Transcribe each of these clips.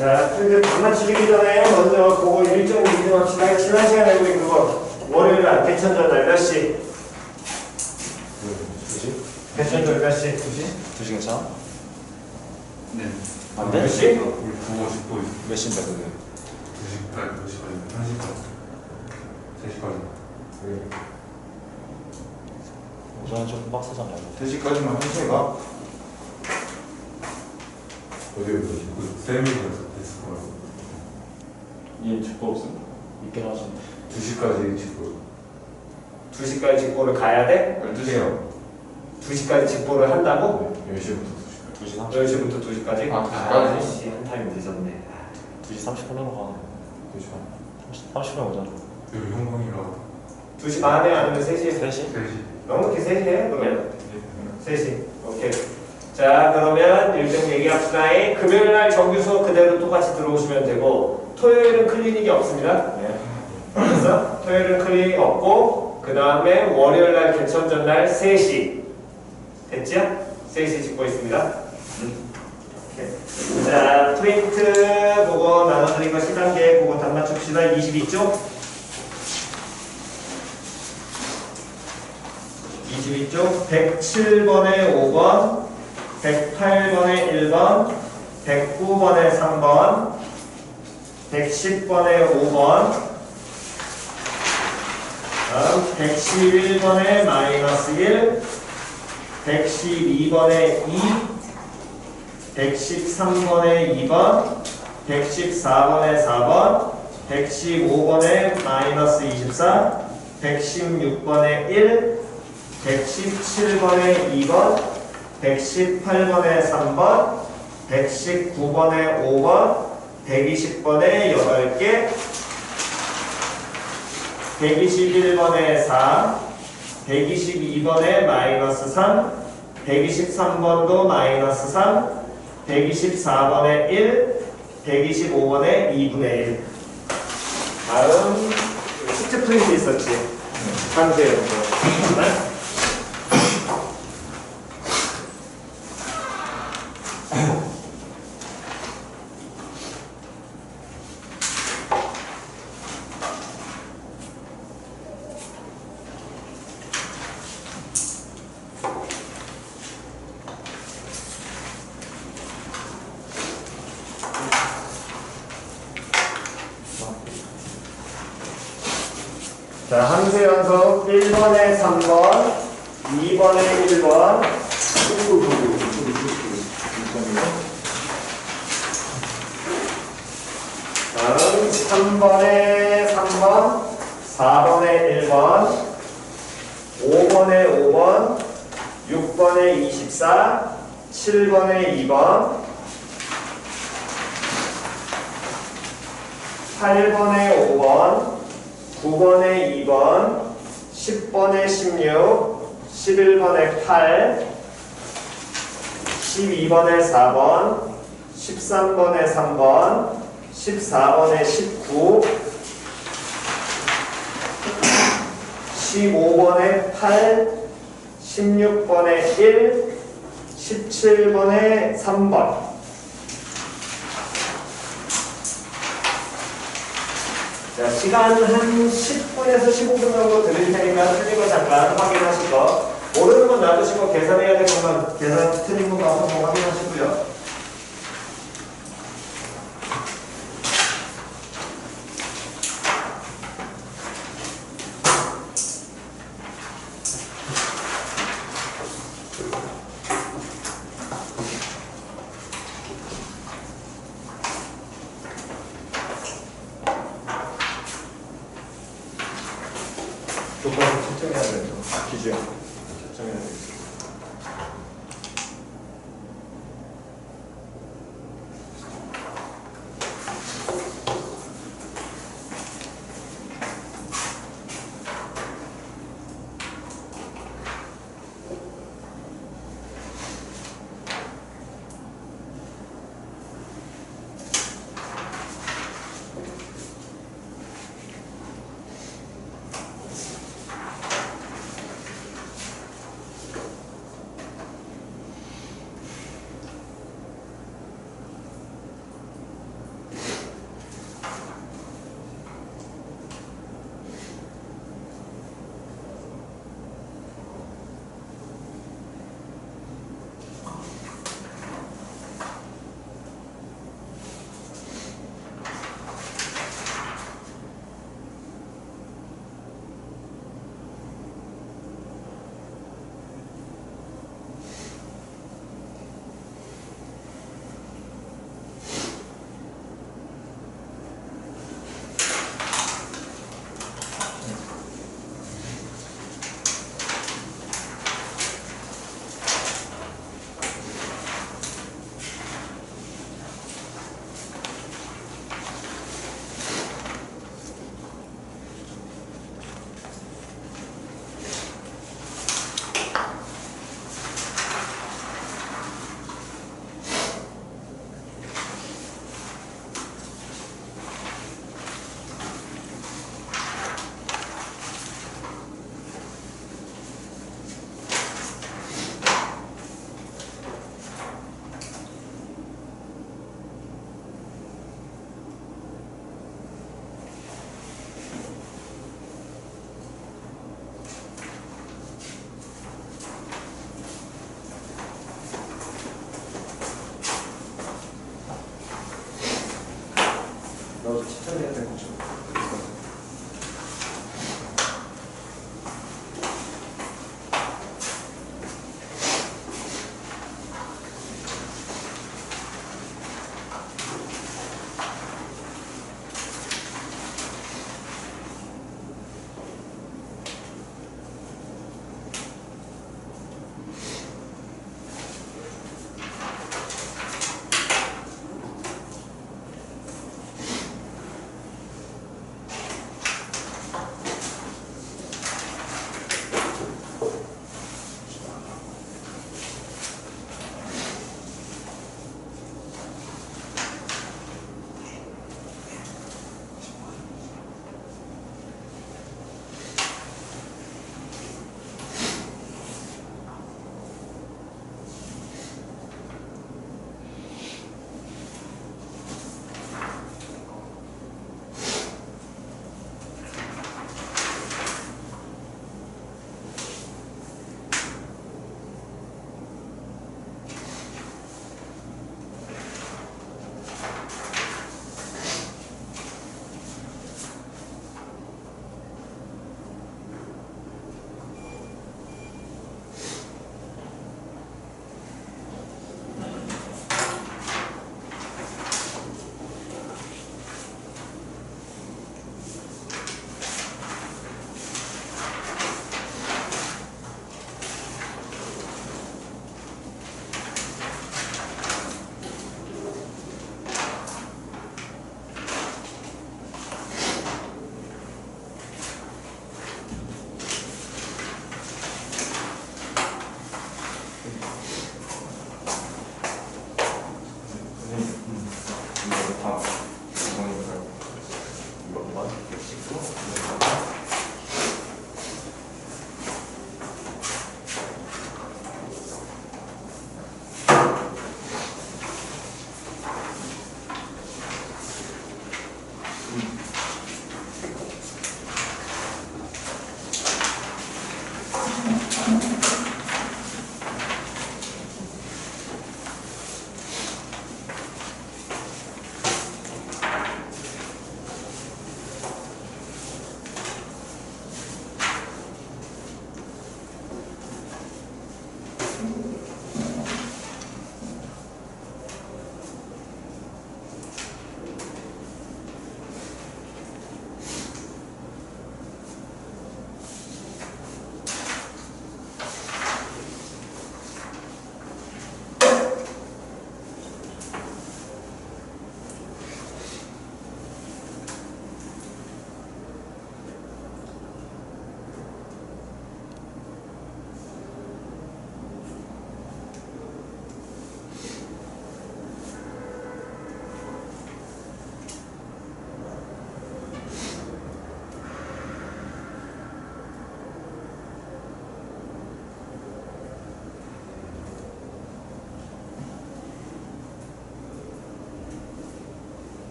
자, 근데 다 맞추기 전에 먼저 그거 일정 미등합시다. 지난 시간에 우리 그거 월요일 날 개천절 몇 시? 2시? 개천절 몇 시? 2시 괜찮아? 네. 안 돼? 몇 시? 우리 보고 싶고 몇 시인데 그게? 2시까지, 1시까지, 3시까지. 오전에 좀 빡세잖아요. 3시까지만 1시가? 어디 그 쌤이 됐을 거라고. 얘 축구 없음? 있긴 하지. 2시까지 지금 2시까지 직보를 가야 돼? 12시요. 2시까지 직보를 한다고? 10시부터 2시까지. 2시 30분. 10시부터 2시까지? 아, 2시까지? 씨, 한 타임 늦었네. 2시 30분으로 가는 거. 30분 오잖아. 여기 형광이라고. 2시 반에 아니면 3시? 3시? 3시. 너무 이렇게 3시에? 그러면? 3시. 오케이. 자, 그러면 일정 얘기합시다. 금요일 날 정규 수업 그대로 똑같이 들어오시면 되고, 토요일은 클리닉이 없습니다. 그래서 토요일은 클리닉 없고, 그 다음에 월요일 날 개천전 날 3시. 됐죠? 3시 찍고 있습니다. 오케이. 자, 프린트 보고 나눠드린 거 시간계 보고 답 맞춥시다. 22쪽. 22쪽 107번에 5번, 108번에 1번, 109번에 3번, 110번에 5번, 다음 111번에 마이너스 1, 112번에 2, 113번에 2번, 114번에 4번, 115번에 마이너스 24, 116번에 1, 117번에 2번, 118번에 3번, 119번에 5번, 120번에 8개, 121번에 4, 122번에 마이너스 3, 123번도 마이너스 3, 124번에 1, 125번에 2분의 1. 다음 숙제 프린트 있었지? 상세요. 자, 함수 연속 1번에 3번, 2번에 1번, 다음 3번에 3번, 4번에 1번, 5번에 5번, 6번에 24, 7번에 2번, 8번에 5번, 9번에 2번, 10번에 16, 11번에 8, 12번에 4번, 13번에 3번, 14번에 19, 15번에 8, 16번에 1, 17번에 3번. 자, 시간 한 10분에서 15분 정도 드릴 테니까 틀린 거 잠깐 확인하실 거. 모르는 건 놔두시고 계산해야 될 것만 계산 틀린 거 가서 한번 확인하시고요. 조건 설정해야 되죠. 기준 설정해야 되죠. 너도 천천히 해야 될 거죠.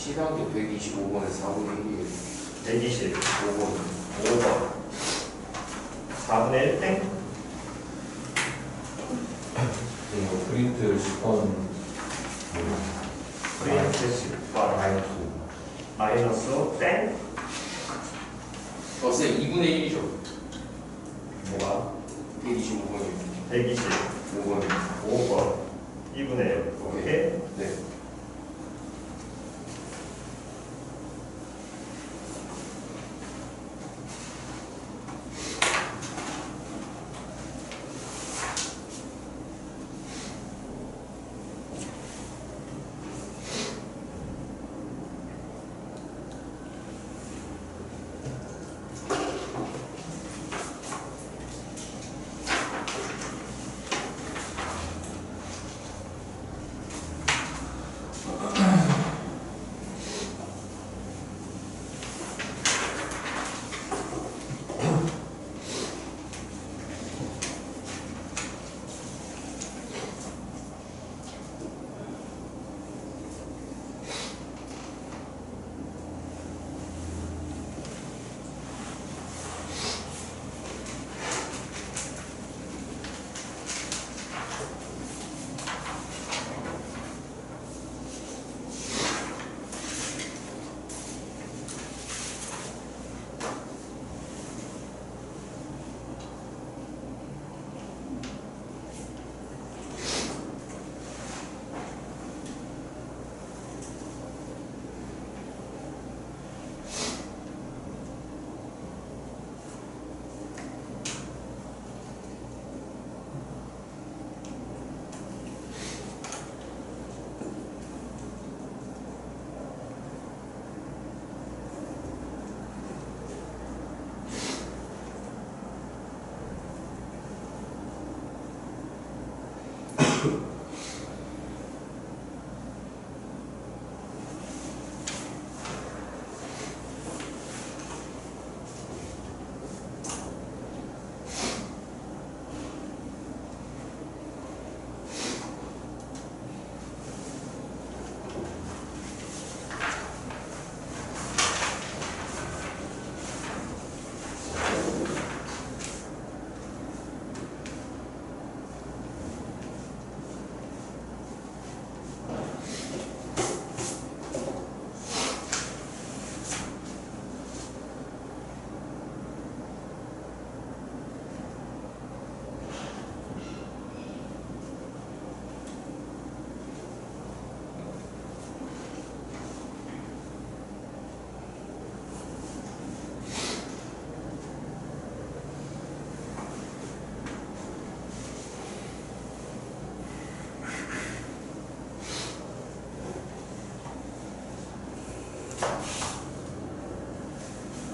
시상계 125번에 4분의 1이에요. 125번 5번. 5번 4분의 1 땡? 이거 프린트 10번 프린트 10번 마이너스 땡? 쌤 2분의 1이죠. 뭐가? 125번이요. 125번 5번. 5번 2분의 1 오케이? 네.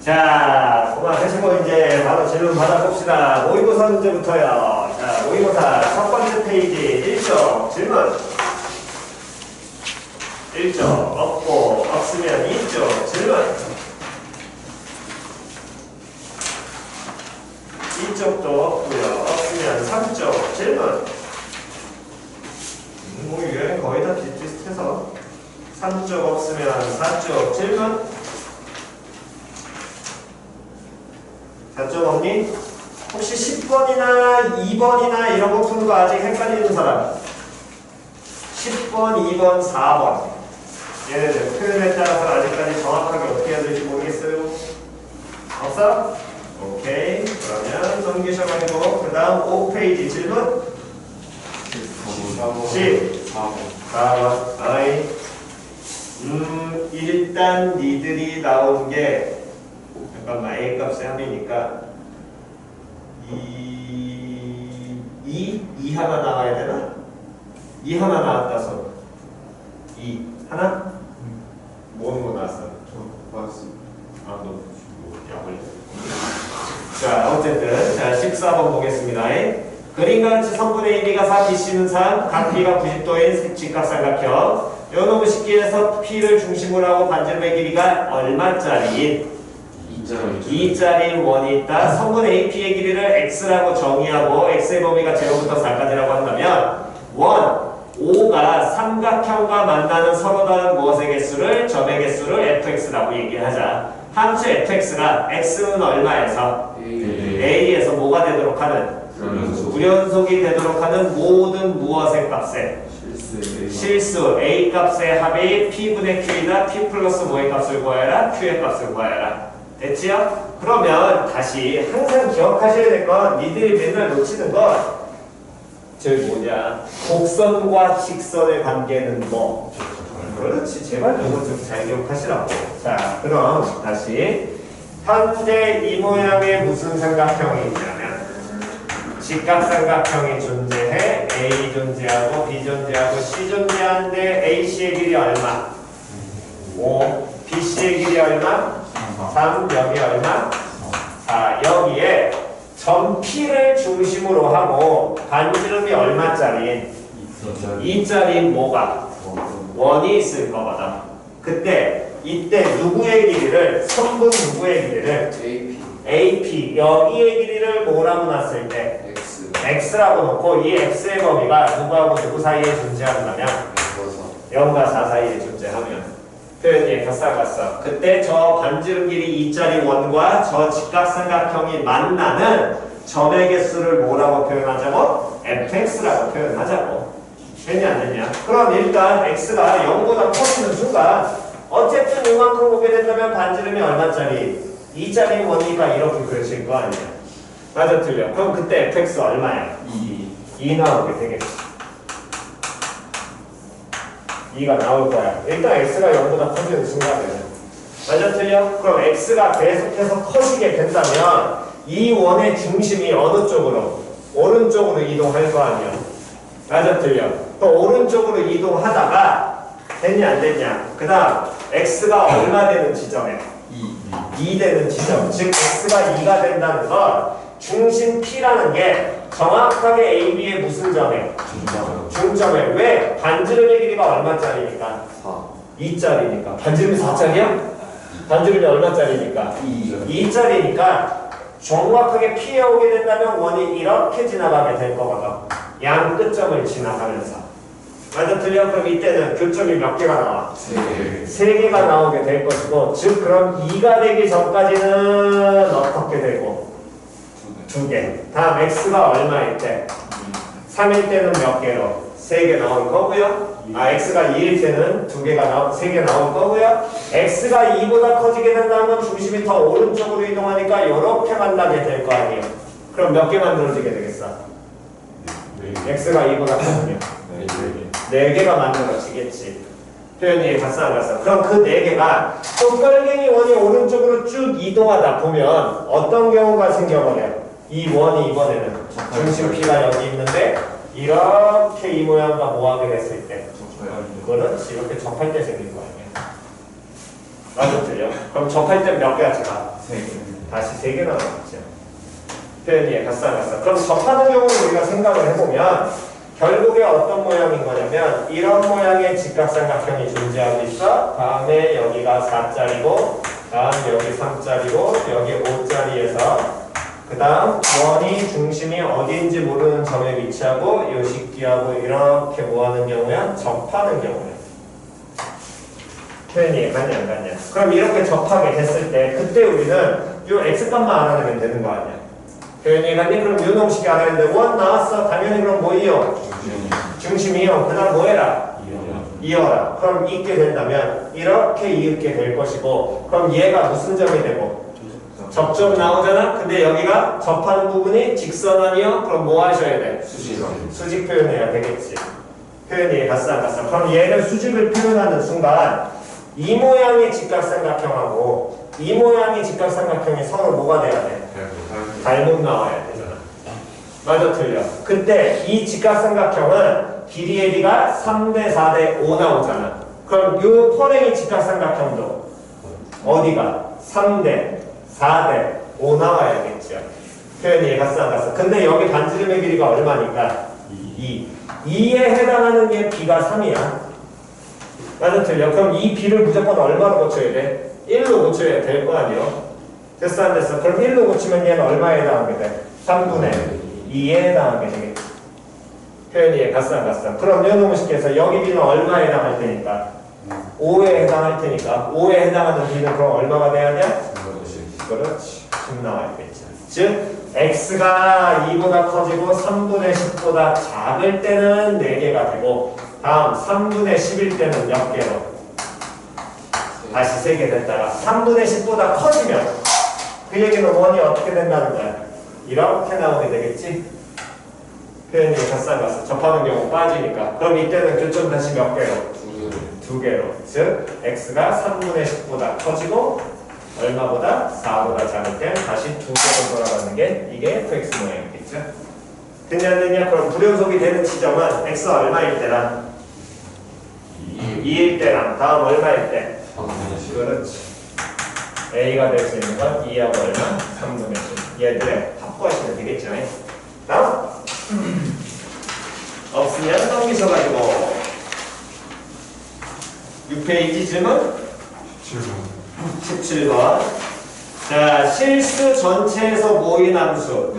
자, 그만하시고 이제 바로 질문 받아봅시다. 모의고사 문제부터요. 자, 모의고사 첫 번째 페이지 1쪽 질문. 1쪽 없고 없으면 2쪽 질문. 2쪽도 없고요. 없으면 3쪽 질문. 뭐 이게 거의 다 비슷비슷해서 3쪽 없으면 4쪽 질문. 4쪽 없니? 혹시 10번이나 2번이나 이런 거 푸는 거 아직 헷갈리는 사람? 10번, 2번, 4번 얘네들 표현에 따라서 아직까지 정확하게 어떻게 해야 될지 모르겠어요? 없어? 오케이. 그러면 넘기셔가지고 그 다음 5페이지 질문 14번 아이 일단 니들이 나온 게 잠깐만 A 값이 3이니까 2 하나 나와야 되나? 2 하나 나왔다서 2 하나? 뭐 나왔어? 맞습니다. 아, 너 약을. 자, 어쨌든 자 14번 보겠습니다. 그림과 같이 성분의 1, 2가 4, BC는 3, 각 B가 90도인 직각삼각형. 요 놈의 식기에서 P를 중심으로 하고 반지름의 길이가 얼마짜리? 2짜리 원이 있다. 성분 AP의 길이를 X라고 정의하고 X의 범위가 제로부터 4까지라고 한다면 원, O가 삼각형과 만나는 서로 다른 무엇의 개수? 개수를 점의 개수를 fx라고 얘기하자. 함수 fx가 x는 얼마에서 a에서 뭐가 되도록 하는 무연속이 되도록 하는 모든 무엇의 값에 실수 a 값의 합이 p분의 q이다. p 플러스 뭐의 값을 구하여라? q의 값을 구하여라. 됐지요? 그러면 다시 항상 기억하셔야 될 건 니들이 맨날 놓치는 건 저기 뭐냐 곡선과 직선의 관계는 뭐 그렇지 제발 이거 좀 잘 기억하시라고. 자 그럼 다시 현재 이 모양의 무슨 삼각형이 있냐면 직각삼각형이 존재해 A 존재하고 B 존재하고 C 존재하는데 AC의 길이 얼마? 5 BC의 길이 얼마? 3 여기 얼마? 4 여기에 점 P를 중심으로 하고 반지름이 얼마짜리? 2짜리 뭐가? 원이 있을 거거든. 그때 이때 누구의 길이를 선분 누구의 길이를 AP 여기의 길이를 뭐라고 놨을 때 X라고 놓고 이 X의 범위가 누구하고 누구 사이에 존재한다면 0과 4 사이에 존재하면 표현이 갔어. 그때 저 반지름 길이 2짜리 원과 저 직각삼각형이 만나는 점의 개수를 뭐라고 표현하자고? fx라고 표현하자고. 되냐 안 되냐? 그럼 일단 x가 0보다 커지는 순간 어쨌든 이만큼 오게 된다면 반지름이 얼마짜리? 2짜리 원이니까 이렇게 그려질 거 아니야. 맞아 틀려. 그럼 그때 fx 얼마야? 2 나오게 되겠지. 2가 나올 거야. 일단 x가 0보다 커지는 순간에는. 맞아 틀려? 그럼 x가 계속해서 커지게 된다면 이 원의 중심이 어느 쪽으로? 오른쪽으로 이동할 거 아니야. 맞아 틀려? 또 오른쪽으로 이동하다가 됐냐 안 됐냐? 그 다음 x가 얼마 되는 지점에? 2 되는 지점. 즉 x가 2가 된다는 건 중심 P라는 게 정확하게 AB의 무슨 점에? 중점에. 왜? 반지름의 길이가 얼마짜리니까? 2짜리니까. 반지름이 4짜리야? 반지름이 얼마짜리니까? 2짜리니까 정확하게 P에 오게 된다면 원이 이렇게 지나가게 될 거거든. 양 끝점을 지나가면서. 맞아 틀려? 그럼 이때는 교점이 몇 개가 나와? 3개가 나오게 될 것이고, 즉 그럼 2가 되기 전까지는 어떻게 되고? 2개. 다음 x가 얼마일 때? 3일 때는 몇 개로? 3개 나올 거고요. x가 2일 때는 3개 나올 거고요. x가 2보다 커지게 된다면 중심이 더 오른쪽으로 이동하니까 이렇게 만나게 될 거 아니에요. 그럼 몇 개 만들어지게 되겠어? x가 2보다 커지면 4개가 만들어지겠지. 표현이 갔어 안 갔어? 그럼 그 4개가 또 뻘갱이 원이 오른쪽으로 쭉 이동하다 보면 어떤 경우가 생겨버려? 이 원이 이번에는 중심 P가 여기 있는데 이렇게 이 모양과 뭐하게 됐을 때? 그렇지. 이렇게 접할 때 생긴 거 아니야? 맞아 틀려? 그럼 접할 때 몇 개가 지가? 3개. 다시 3개 나왔죠. 표현이 갔어 안 갔어? 그럼 접하는 경우를 우리가 생각을 해보면 결국에 어떤 모양인 거냐면 이런 모양의 직각삼각형이 존재하고 있어. 다음에 여기가 4짜리고 다음 여기 3짜리고 여기 5짜리에서 그 다음 원이 중심이 어디인지 모르는 점에 위치하고 이 식기하고 이렇게 뭐하는 경우야? 접하는 경우야. 표현이 갔냐 안 갔냐? 그럼 이렇게 접하게 됐을 때 그때 우리는 이 x값만 알아내면 되는 거 아니야? 표현이 갔니? 그럼 유놈식이 알아야 되는데 원 나왔어. 당연히 그럼 뭐이요? 중심이요. 그 다음 뭐해라? 이어라. 그럼 잇게 된다면 이렇게 이을게 될 것이고 그럼 얘가 무슨 점이 되고? 접점 나오잖아? 근데 여기가 접하는 부분이 직선 아니요? 그럼 뭐 하셔야 돼? 수직 표현해야 되겠지. 표현이 갔어 안 갔어? 그럼 얘를 수직을 표현하는 순간 이 모양의 직각삼각형하고 이 모양의 직각삼각형이 서로 뭐가 돼야 돼? 닮음 나와야 되잖아. 맞아 틀려? 그때 이 직각삼각형은 길이의 비가 3대 4대 5 나오잖아. 그럼 이 포랭이 직각삼각형도 어디가? 3대 4대 5 나와야겠죠. 표현이 갔어 안 갔어? 근데 여기 반지름의 길이가 얼마니까? 2에 해당하는 게 b가 3이야. 맞아 틀려? 그럼 이 b를 무조건 얼마로 고쳐야 돼? 1로 고쳐야 될 거 아니요? 됐어 안 됐어? 그럼 1로 고치면 얘는 얼마에 해당하게 돼? 3분의 2에 해당하게 되겠지. 표현이 갔어 안 갔어? 그럼 요놈식에서 여기 b는 얼마에 해당할 테니까? 5에 해당할 테니까 5에 해당하는 b는 그럼 얼마가 돼야 돼? 그렇지. 10 나와야 되겠지. 즉 x가 2보다 커지고 3분의 10보다 작을 때는 4개가 되고 다음 3분의 10일 때는 몇 개로? 다시 3개 됐다가 3분의 10보다 커지면 그 얘기는 원이 어떻게 된다는 거야? 이렇게 나오게 되겠지? 표현이 갓상가서 접하는 경우 빠지니까 그럼 이때는 교점 다시 몇 개로? 2개로. 즉 x가 3분의 10보다 커지고 얼마보다? 4보다 작을 때 다시 2개로 돌아가는 게 이게 fx 모양이겠죠? 됐냐 안 됐냐? 그럼 불연속이 되는 지점은 x 얼마일 때랑 2일 때랑 다음 얼마일 때? 그렇지. a가 될 수 있는 건 2하고 얼마? 3분의 10. 얘들의 합구하시면 되겠죠? 다음 없으면 넘기셔가지고 6페이지 질문 17번. 자, 실수 전체에서 모인 함수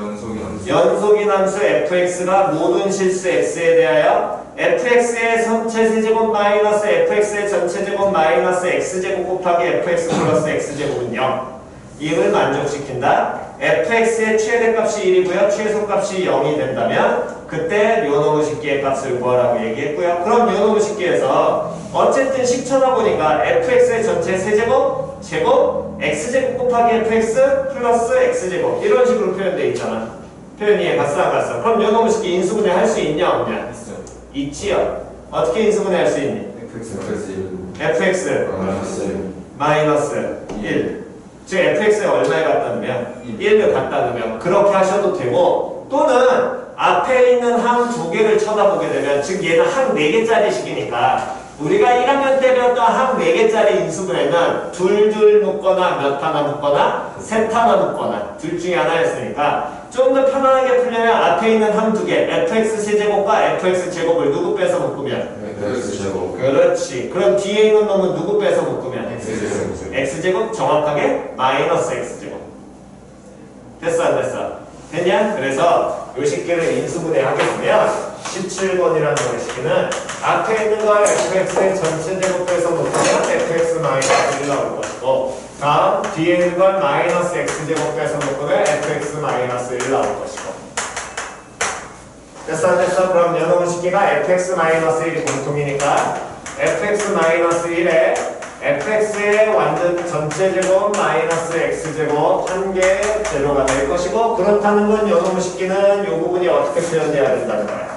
연속인 함수 fx가 모든 실수 x에 대하여 fx의 전체 세제곱 마이너스 fx의 전체 제곱 마이너스 x제곱 곱하기 fx 플러스 x제곱은 0 이를 만족시킨다. fx의 최대값이 1이고요. 최소값이 0이 된다면 그때 요놈의 식기의 값을 구하라고 얘기했고요. 그럼 요놈의 식기에서 어쨌든 식쳐다 보니까 fx의 전체 세제곱 제곱 x제곱 곱하기 fx 플러스 x제곱 이런 식으로 표현되어 있잖아. 표현 이해 갔어 안 갔어? 그럼 요놈의 식기 인수분해 할 수 있냐 없냐? 있지요. 어떻게 인수분해 할 수 있니? fx 마이너스 1 즉 fx에 얼마에 갖다 놓으면 1을 갖다 놓으면 그렇게 하셔도 되고 또는 앞에 있는 항 2개를 쳐다보게 되면 즉 얘는 항 4개짜리 식이니까 우리가 1학년 때 배웠던 항 4개짜리 인수분해는 둘둘 묶거나 몇 하나 묶거나 셋 하나 묶거나 둘 중에 하나였으니까 좀 더 편안하게 풀려면 앞에 있는 항 2개 fx 세제곱과 fx 제곱을 누구 빼서 묶으면? x제곱. 그렇지. 그럼 뒤에 있는 놈은 누구 빼서 묶으면? x제곱 정확하게 마이너스 x제곱. 됐어 안 됐어? 됐냐? 그래서 요 식기를 인수분해 하게 되면 17번이라는 거 식기는 앞에 있는 걸 fx의 전체 제곱해서 묶으면 fx 마이너스 1 나올 것이고 다음 뒤에 있는 걸 마이너스 x제곱해서 묶으면 fx 마이너스 1 나올 것이고 됐어 안 됐어? 그럼 연놈의 식기가 fx 마이너스 1이 공통이니까 fx 마이너스 1에 fx의 완전 전체 제곱 마이너스 x제곱 한 개 제로가 될 것이고 그렇다는 건 요놈의 식기는 요 부분이 어떻게 표현돼야 된다는 거야.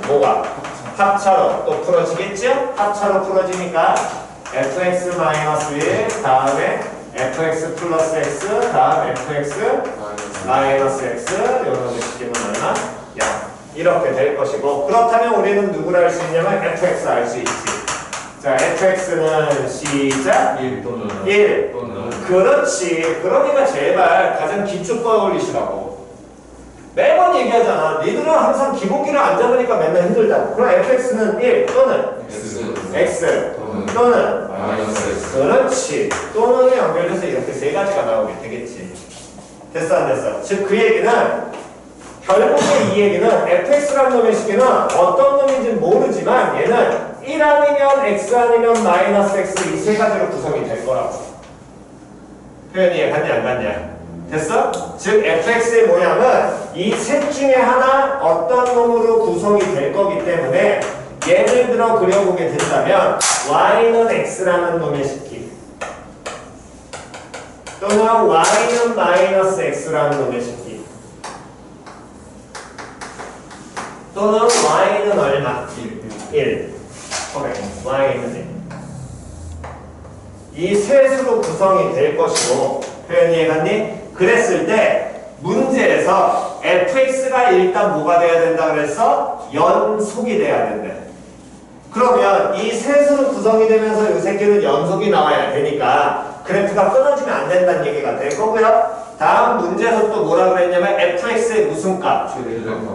뭐가? 합차로 또 풀어지겠죠? 합차로 풀어지니까 fx 마이너스 1 다음에 fx 플러스 x 다음 fx 마이너스 x 요놈의 식기는 얼마? 0 이렇게 될 것이고 그렇다면 우리는 누구를 알 수 있냐면 fx 알 수 있지. 자, fx는 시작 1 또는 1 그렇지. 그러니까 제발 가장 기초과 올리시라고 매번 얘기하잖아. 니들은 항상 기본기를 안 잡으니까 맨날 힘들다고. 그럼 fx는 1 또는 x 또는 마이너스 x. 그렇지. 또는에 연결돼서 이렇게 세 가지가 나오게 되겠지. 됐어 안 됐어? 즉 그 얘기는 결국에 이 얘기는 fx라는 놈의 식기는 어떤 놈인지 모르지만 얘는 1 아니면 x 아니면 마이너스 x 이 세 가지로 구성이 될 거라고. 표현이 갔냐 안 갔냐? 됐어? 즉 fx의 모양은 이 셋 중에 하나 어떤 놈으로 구성이 될 거기 때문에 예를 들어 그려보게 된다면 y는 x라는 놈의 식기 또는 y는 마이너스 x라는 놈의 식기 또는 y는 얼마? 1 그래, y는 1 이 셋으로 구성이 될 것이고 표현 이해갔니? 그랬을 때 문제에서 fx가 일단 뭐가 돼야 된다 그랬어? 연속이 돼야 된대. 그러면 이 셋으로 구성이 되면서 이 새끼는 연속이 나와야 되니까 그래프가 끊어지면 안 된다는 얘기가 될 거고요. 다음 문제에서 또 뭐라 그랬냐면 fx의 무슨 값?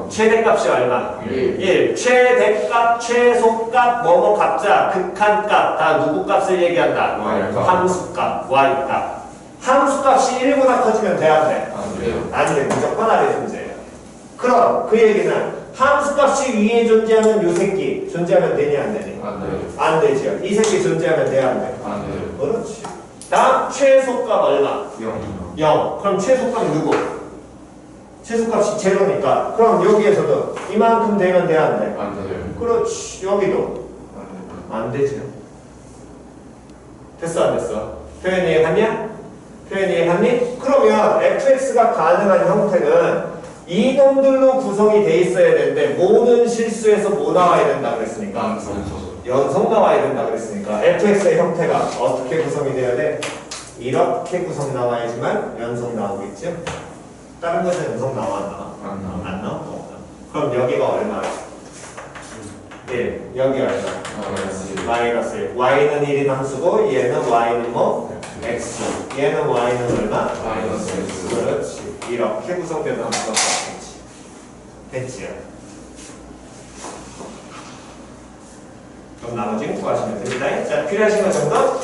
최대값이 얼마? 1. 최대값, 최소값, 뭐뭐 값자, 극한값 다 누구 값을 얘기한다? 함수값, y값. 함수값이 1보다 커지면 돼 안 돼? 안 돼. 무조건 아래 존재예요. 그럼 그 얘기는 함수값이 위에 존재하는 요 새끼 존재하면 되니 안 되니? 안 돼요. 안 되죠. 이 새끼 존재하면 돼 안 돼? 안 돼요. 그렇지. 다음 최소값 얼마? 0. 0. 그럼 최소값 누구? 최소값이 제로니까 그럼 여기에서도 이만큼 되면 돼 안 돼? 안 돼요. 그렇지. 여기도 안 되죠. 됐어 안 됐어? 표현 이해갔냐? 표현 이해갔니? 그러면 fx가 가능한 형태는 이놈들로 구성이 돼 있어야 되는데 모든 실수에서 뭐 나와야 된다 그랬으니까 연속 나와야 된다 그랬으니까 fx의 형태가 어떻게 구성이 돼야 돼? 이렇게 구성 나와야지만 연속 나오겠죠? 다른 것은 연속 나와 안 나와? 안 나와. 안 나와? 그럼 여기가 얼마? 1. 여기 얼마? 마이너스 1. y는 1인 함수고 얘는 y는 뭐? x. 얘는 y는 얼마? 마이너스 X. 그렇지. 이렇게 구성되는 함수가 나오겠지. 됐지요? 그럼 나머지는 구하시면 됩니다. 자, 필요하신 것 정도?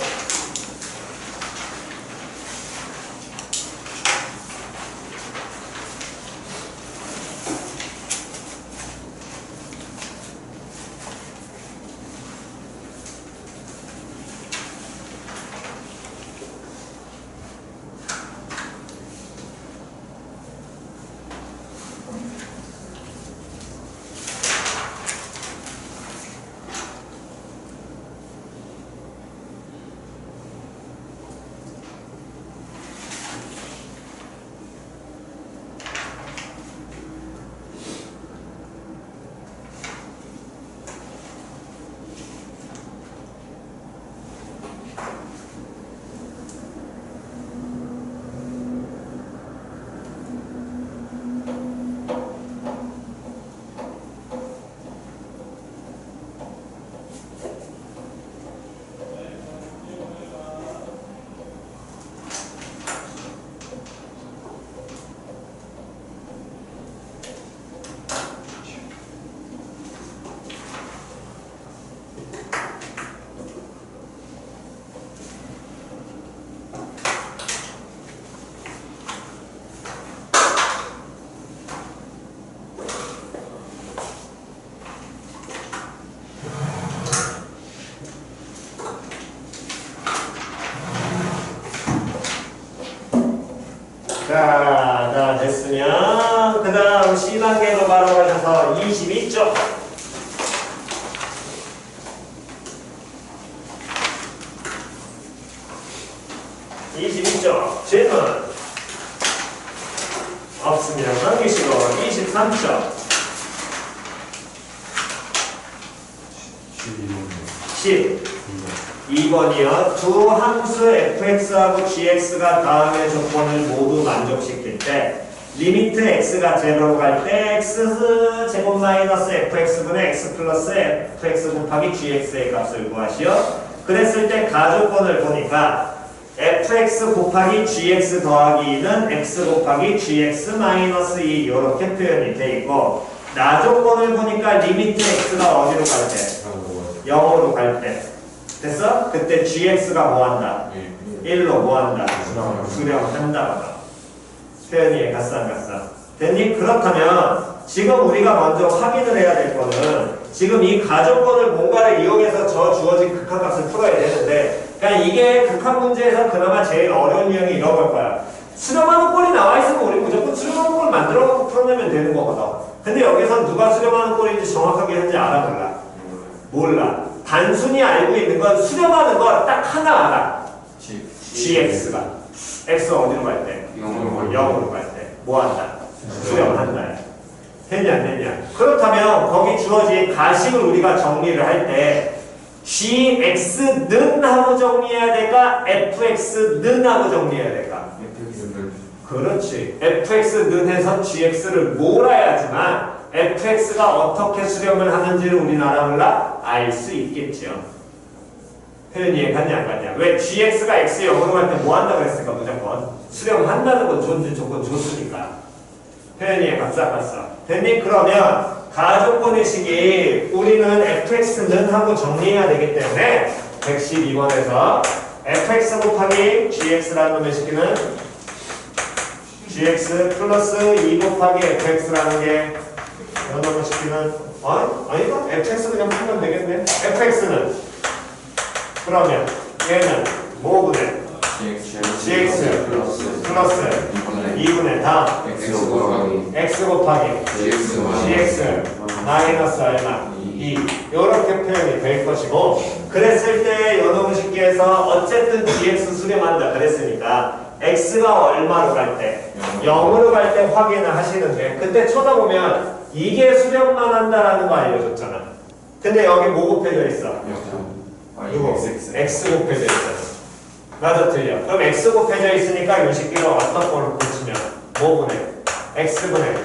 자, 됐으면 그 다음 C단계로 바로 가셔서 22쪽. 22쪽 질문 없으면 넘기시고 23쪽 12번이요. 두 함수 fx하고 gx가 다음의 조건을 모두 만족시킬 때 리미트 x가 제로로 갈 때 x 제곱 마이너스 fx분의 x 플러스 fx 곱하기 gx의 값을 구하시오. 그랬을 때 가조건을 보니까 fx 곱하기 gx 더하기 2는 x 곱하기 gx 마이너스 2 이렇게 표현이 돼 있고 나조건을 보니까 리미트 x가 어디로 갈 때? 0으로 갈 때. 됐어? 그때 gx가 뭐한다? 1로 뭐한다? 수렴한다. 표현이 갔어 안 갔어? 됐니? 그렇다면 지금 우리가 먼저 확인을 해야 될 거는 지금 이 가정권을 뭔가를 이용해서 저 주어진 극한값을 풀어야 되는데 그러니까 이게 극한 문제에서 그나마 제일 어려운 유형이 이런 걸 거야. 수렴하는 꼴이 나와 있으면 우리 무조건 수렴하는 꼴을 만들어 풀어내면 되는 거거든. 근데 여기서 누가 수렴하는 꼴인지 정확하게 현재 알아 몰라? 몰라. 단순히 알고 있는 건 수렴하는 거 딱 하나 알아. gx가 x 어디로 갈 때? 0으로 갈 때 뭐 한다? 수렴한다. 됐냐 안 됐냐? 그렇다면 거기 주어진 가식을 우리가 정리를 할 때 gx는 하고 정리해야 될까? fx는 하고 정리해야 될까? 그렇지. fx는 해서 gx를 몰아야지만 fx가 어떻게 수렴을 하는지를 우리나라 몰라? 알 수 있겠죠. 표현 이해 갔냐 안 갔냐? 왜 gx가 x 0으로 갈 때 뭐 한다 그랬을까? 무조건 수렴한다는 건 존재 조건 줬으니까. 표현 이해 갔어 안 갔어? 됐니? 그러면 가조건의 식이 우리는 fx는 하고 정리해야 되기 때문에 112번에서 fx 곱하기 gx라는 놈의 식기는 gx 플러스 2 곱하기 fx라는 게 이런 놈의 식기는 아니다. fx 그냥 풀면 되겠네. fx는 그러면 얘는 뭐분의 gx 플러스 2분의 다음 x 곱하기 gx 마이너스 얼마 2 이렇게 표현이 될 것이고 그랬을 때 요놈식기에서 어쨌든 gx 수렴한다 그랬으니까 x가 얼마로 갈 때 0으로 갈 때 확인을 하시는데 그때 쳐다보면 이게 수렴만 한다라는 거 알려줬잖아. 근데 여기 뭐 곱해져 있어? 이거 x 곱해져 있잖아. 맞아 틀려. 그럼 x 곱해져 있으니까 요 식기를 어떤 걸로 고치면 뭐분의 x분의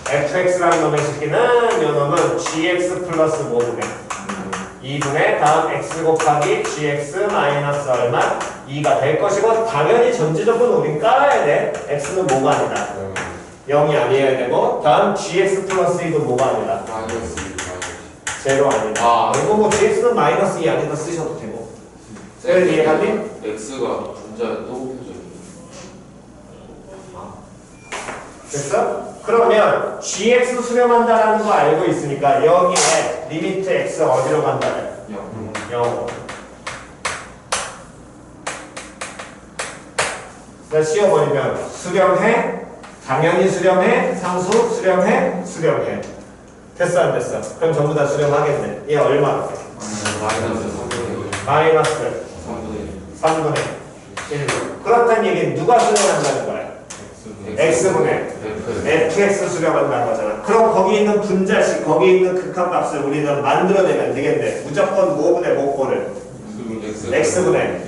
fx라는 놈의 식기는 요 놈은 gx 플러스 뭐분의 2분의 다음 x 곱하기 gx 마이너스 얼마 2가 될 것이고 당연히 전지적으로 우린 깔아야 돼. x는 뭐가 아니다 0이 아니어야 되고 다음 gx 플러스 2도 뭐가 아니다 제로 아니다. 이거 뭐 gx는 마이너스 2 아니다 쓰셔도 되고. 이해가니? x가 분자에 또 곱해져 있네. 됐어? 그러면 gx 수렴한다라는 거 알고 있으니까 여기에 리미트 x 어디로 간다래? 0. 자, 씌워버리면 수렴해? 당연히 수렴해? 상수? 수렴해? 수렴해. 됐어 안 됐어? 그럼 전부 다 수렴하겠네. 얘 얼마? 마이너스 3분의 1. 그렇다는 얘기는 누가 수렴한다는 거야? x분의 fx 수렴한다는 거잖아. 그럼 거기 있는 분자식, 거기 있는 극한값을 우리는 만들어내면 되겠네. 무조건 뭐분의 뭐꼴을? x분의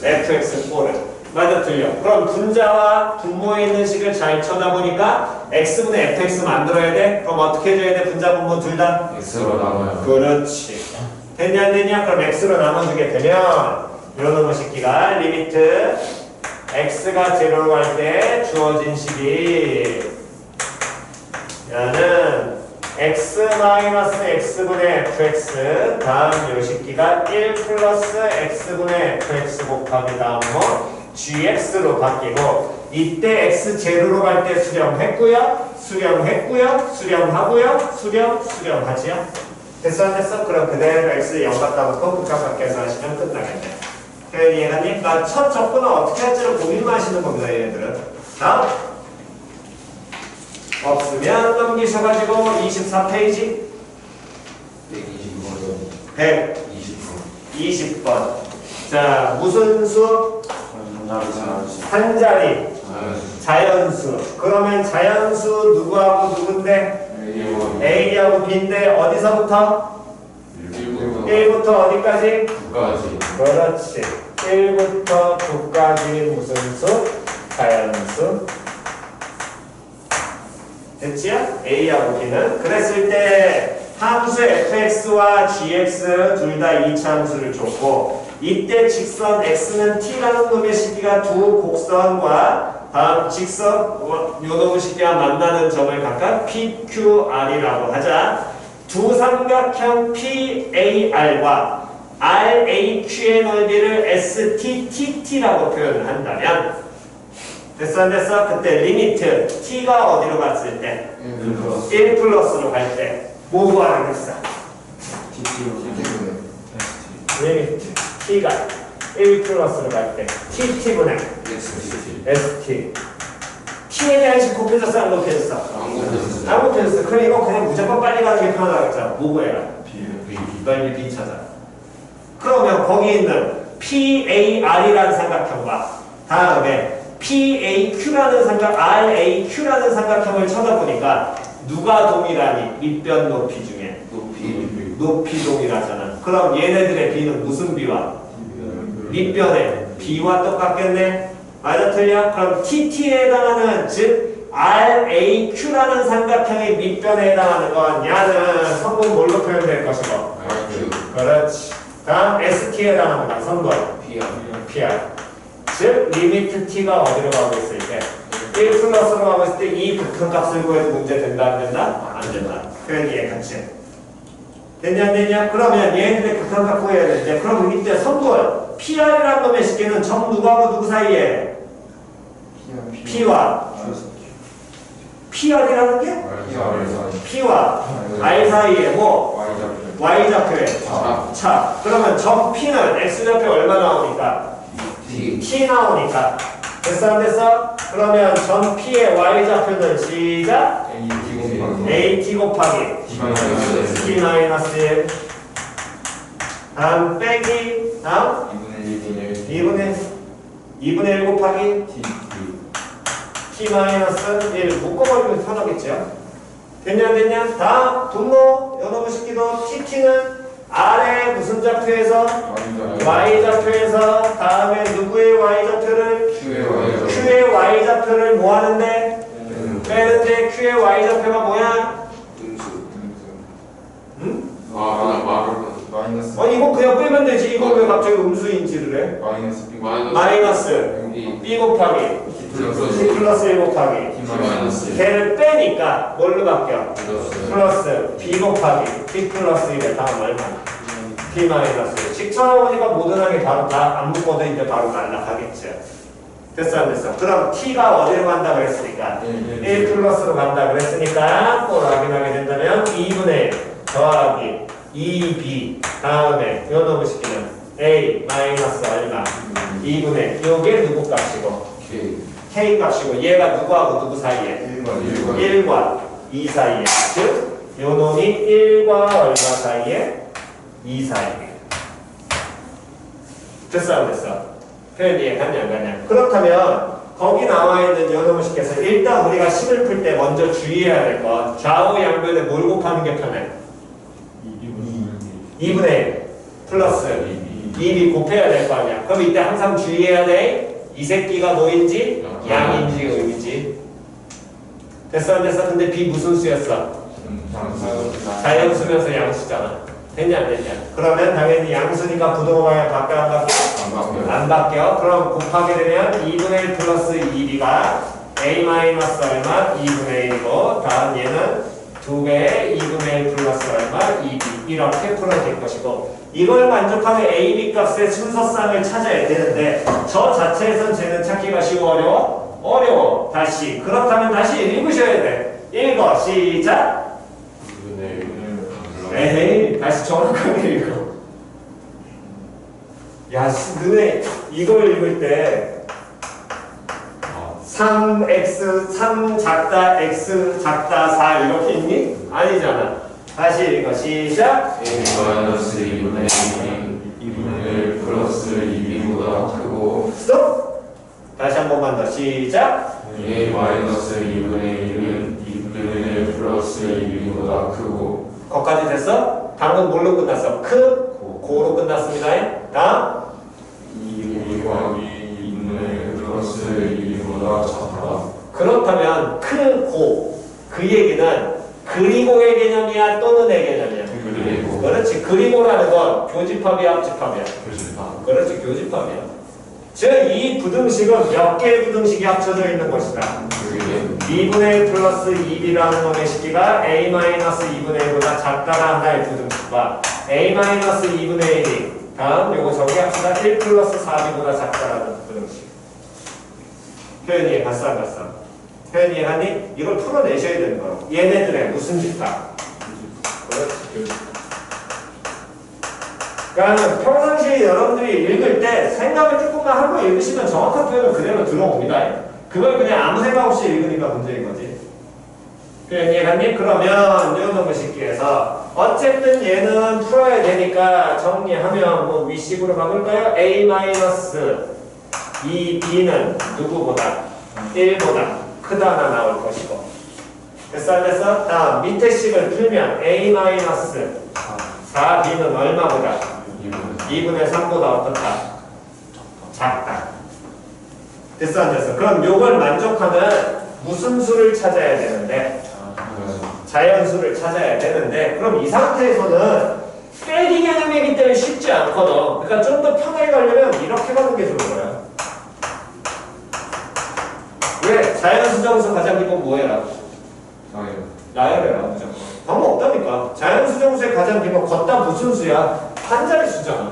fx 꼴을. 맞아 틀려. 그럼 분자와 분모에 있는 식을 잘 쳐다보니까 x분의 fx 만들어야 돼? 그럼 어떻게 해줘야 돼? 분자 분모 둘 다? x로 나눠요. 그렇지. 됐냐 안 됐냐? 그럼 x로 나눠주게 되면 이런 식기가 리미트 x가 제로로 갈 때 주어진 식이 야는 x-x분의 fx 다음 요 식기가 1 플러스 x분의 fx 곱하기 다음 뭐 gx로 바뀌고 이때 x 제로로 갈 때 수렴했고요 수렴하고요 수렴하지요. 됐어 안 됐어? 그럼 그대로 x 0 갖다 놓고 극값 계산하시면 끝나겠네. 이해가니까 첫 접근은 어떻게 할지를 고민만 하시는 겁니다. 얘네들은. 다음 없으면 넘기셔가지고 24페이지 120번. 자 무슨 수? 한 자리 자연수. 그러면 자연수 누구하고 누군데? A하고 B인데 어디서부터? 1부터 어디까지? 9까지. 그렇지. 1부터 9까지 무슨 수? 자연수. 됐지요? A하고 B는. 그랬을 때 함수 fx와 gx 둘 다 이차함수를 줬고 이때 직선 x는 t라는 놈의 식기가 두 곡선과 다음 직선 요 놈의 식기가 만나는 점을 각각 PQR이라고 하자. 두 삼각형 PAR과 RAQ의 넓이를 STTT라고 표현을 한다면 됐어 안 됐어? 그때 리미트 T가 어디로 갔을 때? 1 플러스로 갈 때 뭐 구하겠어? 리미트 T가 1 플러스로 갈 때 TT분의 ST T에 대한 식 곱해졌어 안 곱해졌어? 안 곱해졌어. 그럼 이거 그냥 무조건 빨리 가는 게 편하다겠잖아. 뭐 구해라? 넓이 B 찾아. 그러면 거기 있는 PAR이라는 삼각형과 다음에 PAQ라는 RAQ라는 삼각형을 쳐다보니까 누가 동일하니? 밑변 높이 중에 높이 동일하잖아. 그럼 얘네들의 B는 무슨 B와? 밑변의 B와 똑같겠네? 맞아 틀려? 그럼 TT에 해당하는 즉 RAQ라는 삼각형의 밑변에 해당하는 건 야는 성분 뭘로 표현될 것이고 그렇지. 다음 ST에 해당하는 건 성분 PR. 즉 리미트 T가 어디로 가고 있을 때 1 플러스로 가고 있을 때 이 극한값을 구해도 문제 된다 안 된다? 안 된다. 그런 얘기 같이 됐냐 안 됐냐? 그러면 얘네들의 극한값 구해야 되는데 그럼 이때 성분 PR이라는 놈의 식기는 점 누구하고 누구 사이에? P와 PR이라는 게? P와 R 사이에 뭐? Y좌표에 차. 그러면 점 P는 X좌표 얼마 나오니까? T 나오니까. 됐어 안 됐어? 그러면 점 P의 Y좌표는 시작 AT 곱하기 T 마이너스 1 다음 빼기 다음 2분의 1 곱하기 T 마이너스 1 묶어버리면 편하겠죠? 됐냐 안 됐냐? 다음 분모 여러분 식기도 TT는 R의 무슨 좌표에서? Y좌표에서 다음에 누구의 Y좌표를? Q의 Y좌표를 뭐 하는데? 빼는데 Q의 Y좌표가 뭐야? 응? 아니 이거 그냥 빼면 되지 이걸 왜 갑자기 음수인지를 해? 마이너스 B 곱하기 C 플러스 1 곱하기 걔를 빼니까 뭘로 바뀌어? 플러스 B 곱하기 T 플러스 1에 다음 얼마? T 마이너스 식처나오니까 모든 항이 바로 다 안 묶어도 이제 바로 날라가겠죠. 됐어 안 됐어? 그럼 T가 어디로 간다 그랬으니까 1 플러스로 간다 그랬으니까 또 확인하게 된다면 2분의 1 더하기 2B 다음에 요 놈의 식기는 A 마이너스 얼마 2분의 요게 누구 값이고 K 값이고 얘가 누구하고 누구 사이에 1과 2 사이에 즉 요 놈이 1과 얼마 사이에 2 사이에 됐어 안 됐어? 표현 이해가냐 안 가냐? 그렇다면 거기 나와있는 요 놈의 식에서 일단 우리가 식을 풀 때 먼저 주의해야 될 건 좌우 양변에 뭘 곱하는 게 편해? 2분의 1 플러스 2b 곱해야 될 거 아니야. 그럼 이때 항상 주의해야 돼. 이 새끼가 뭐인지 양인지 음인지. 됐어 안 됐어? 근데 b 무슨 수였어? 자연수면서 양수잖아. 됐냐 안 됐냐? 그러면 당연히 양수니까 부동호방향 바뀌어 안 바뀌어? 안 바뀌어. 그럼 곱하게 되면 2분의 1 플러스 2b가 a 마이너스 얼마? 2분의 1이고 다음 얘는 2배의 2분의 1 플러스 얼마? 2b 이렇게 풀어질 것이고 이걸 만족하는 a, b 값의 순서쌍을 찾아야 되는데 저 자체에선 쟤는 찾기가 쉬워 어려워? 어려워. 다시 그렇다면 다시 읽으셔야 돼. 읽어 시작. 에헤이 다시 정확하게 읽어. 야 너네 이걸 읽을 때 3x 3 작다 x 작다 4 이렇게 읽니? 아니잖아. 다시 읽어 시작. A-2분의 2분의 1 플러스 2b보다 크고 스톱. 다시 한 번만 더 시작. A-2분의 1은 2분의 1 플러스 2b보다 크고 거기까지 됐어? 방금 뭘로 끝났어? 고로 끝났습니다. 다음 2 곱하기 2분의 1 플러스 2b보다 작다. 그렇다면 고 그 얘기는 그리고의 개념이야 또는의 개념이야? 그리고 그렇지. 그리고라는 건 교집합이야 합집합이야? 그렇지 교집합이야. 즉 이 부등식은 몇 개의 부등식이 합쳐져 있는 것이다. 2분의 1 플러스 2b라는 놈의 식기가 a-2분의 1보다 작다라는 하나의 부등식과 a-2분의 1이 다음 요거 저기 합시다 1 플러스 4b보다 작다라는 부등식. 표현 이해 갔어 안 갔어? 표현 이해하니? 이걸 풀어내셔야 되는 거야. 얘네들의 무슨 집합? 그렇지. 그러니까 평상시에 여러분들이 읽을 때 생각을 조금만 하고 읽으시면 정확한 표현은 그대로 들어옵니다. 그걸 그냥 아무 생각 없이 읽으니까 문제인 거지. 표현 이해가니? 그러면 요 놈의 식기에서 어쨌든 얘는 풀어야 되니까 정리하면 뭐 위식으로 바꿀까요? a-2b는 누구보다? 1보다 크다나 나올 것이고. 됐어 안 됐어? 다음 밑에 식을 풀면 a-4b는 얼마보다? 2분의 3보다 어떻다? 작다. 됐어 안 됐어? 그럼 요걸 만족하는 무슨 수를 찾아야 되는데? 자연수를 찾아야 되는데 그럼 이 상태에서는 빼기 개념이기 때문에 쉽지 않거든. 그러니까 좀 더 편하게 가려면 이렇게 가는 게 좋은 거야. 왜? 자연수정수 가장 기본 뭐해라? 나열해라 무조건. 방법 없다니까. 자연수정수의 가장 기본 걷다 무슨 수야? 한 자리 수잖아.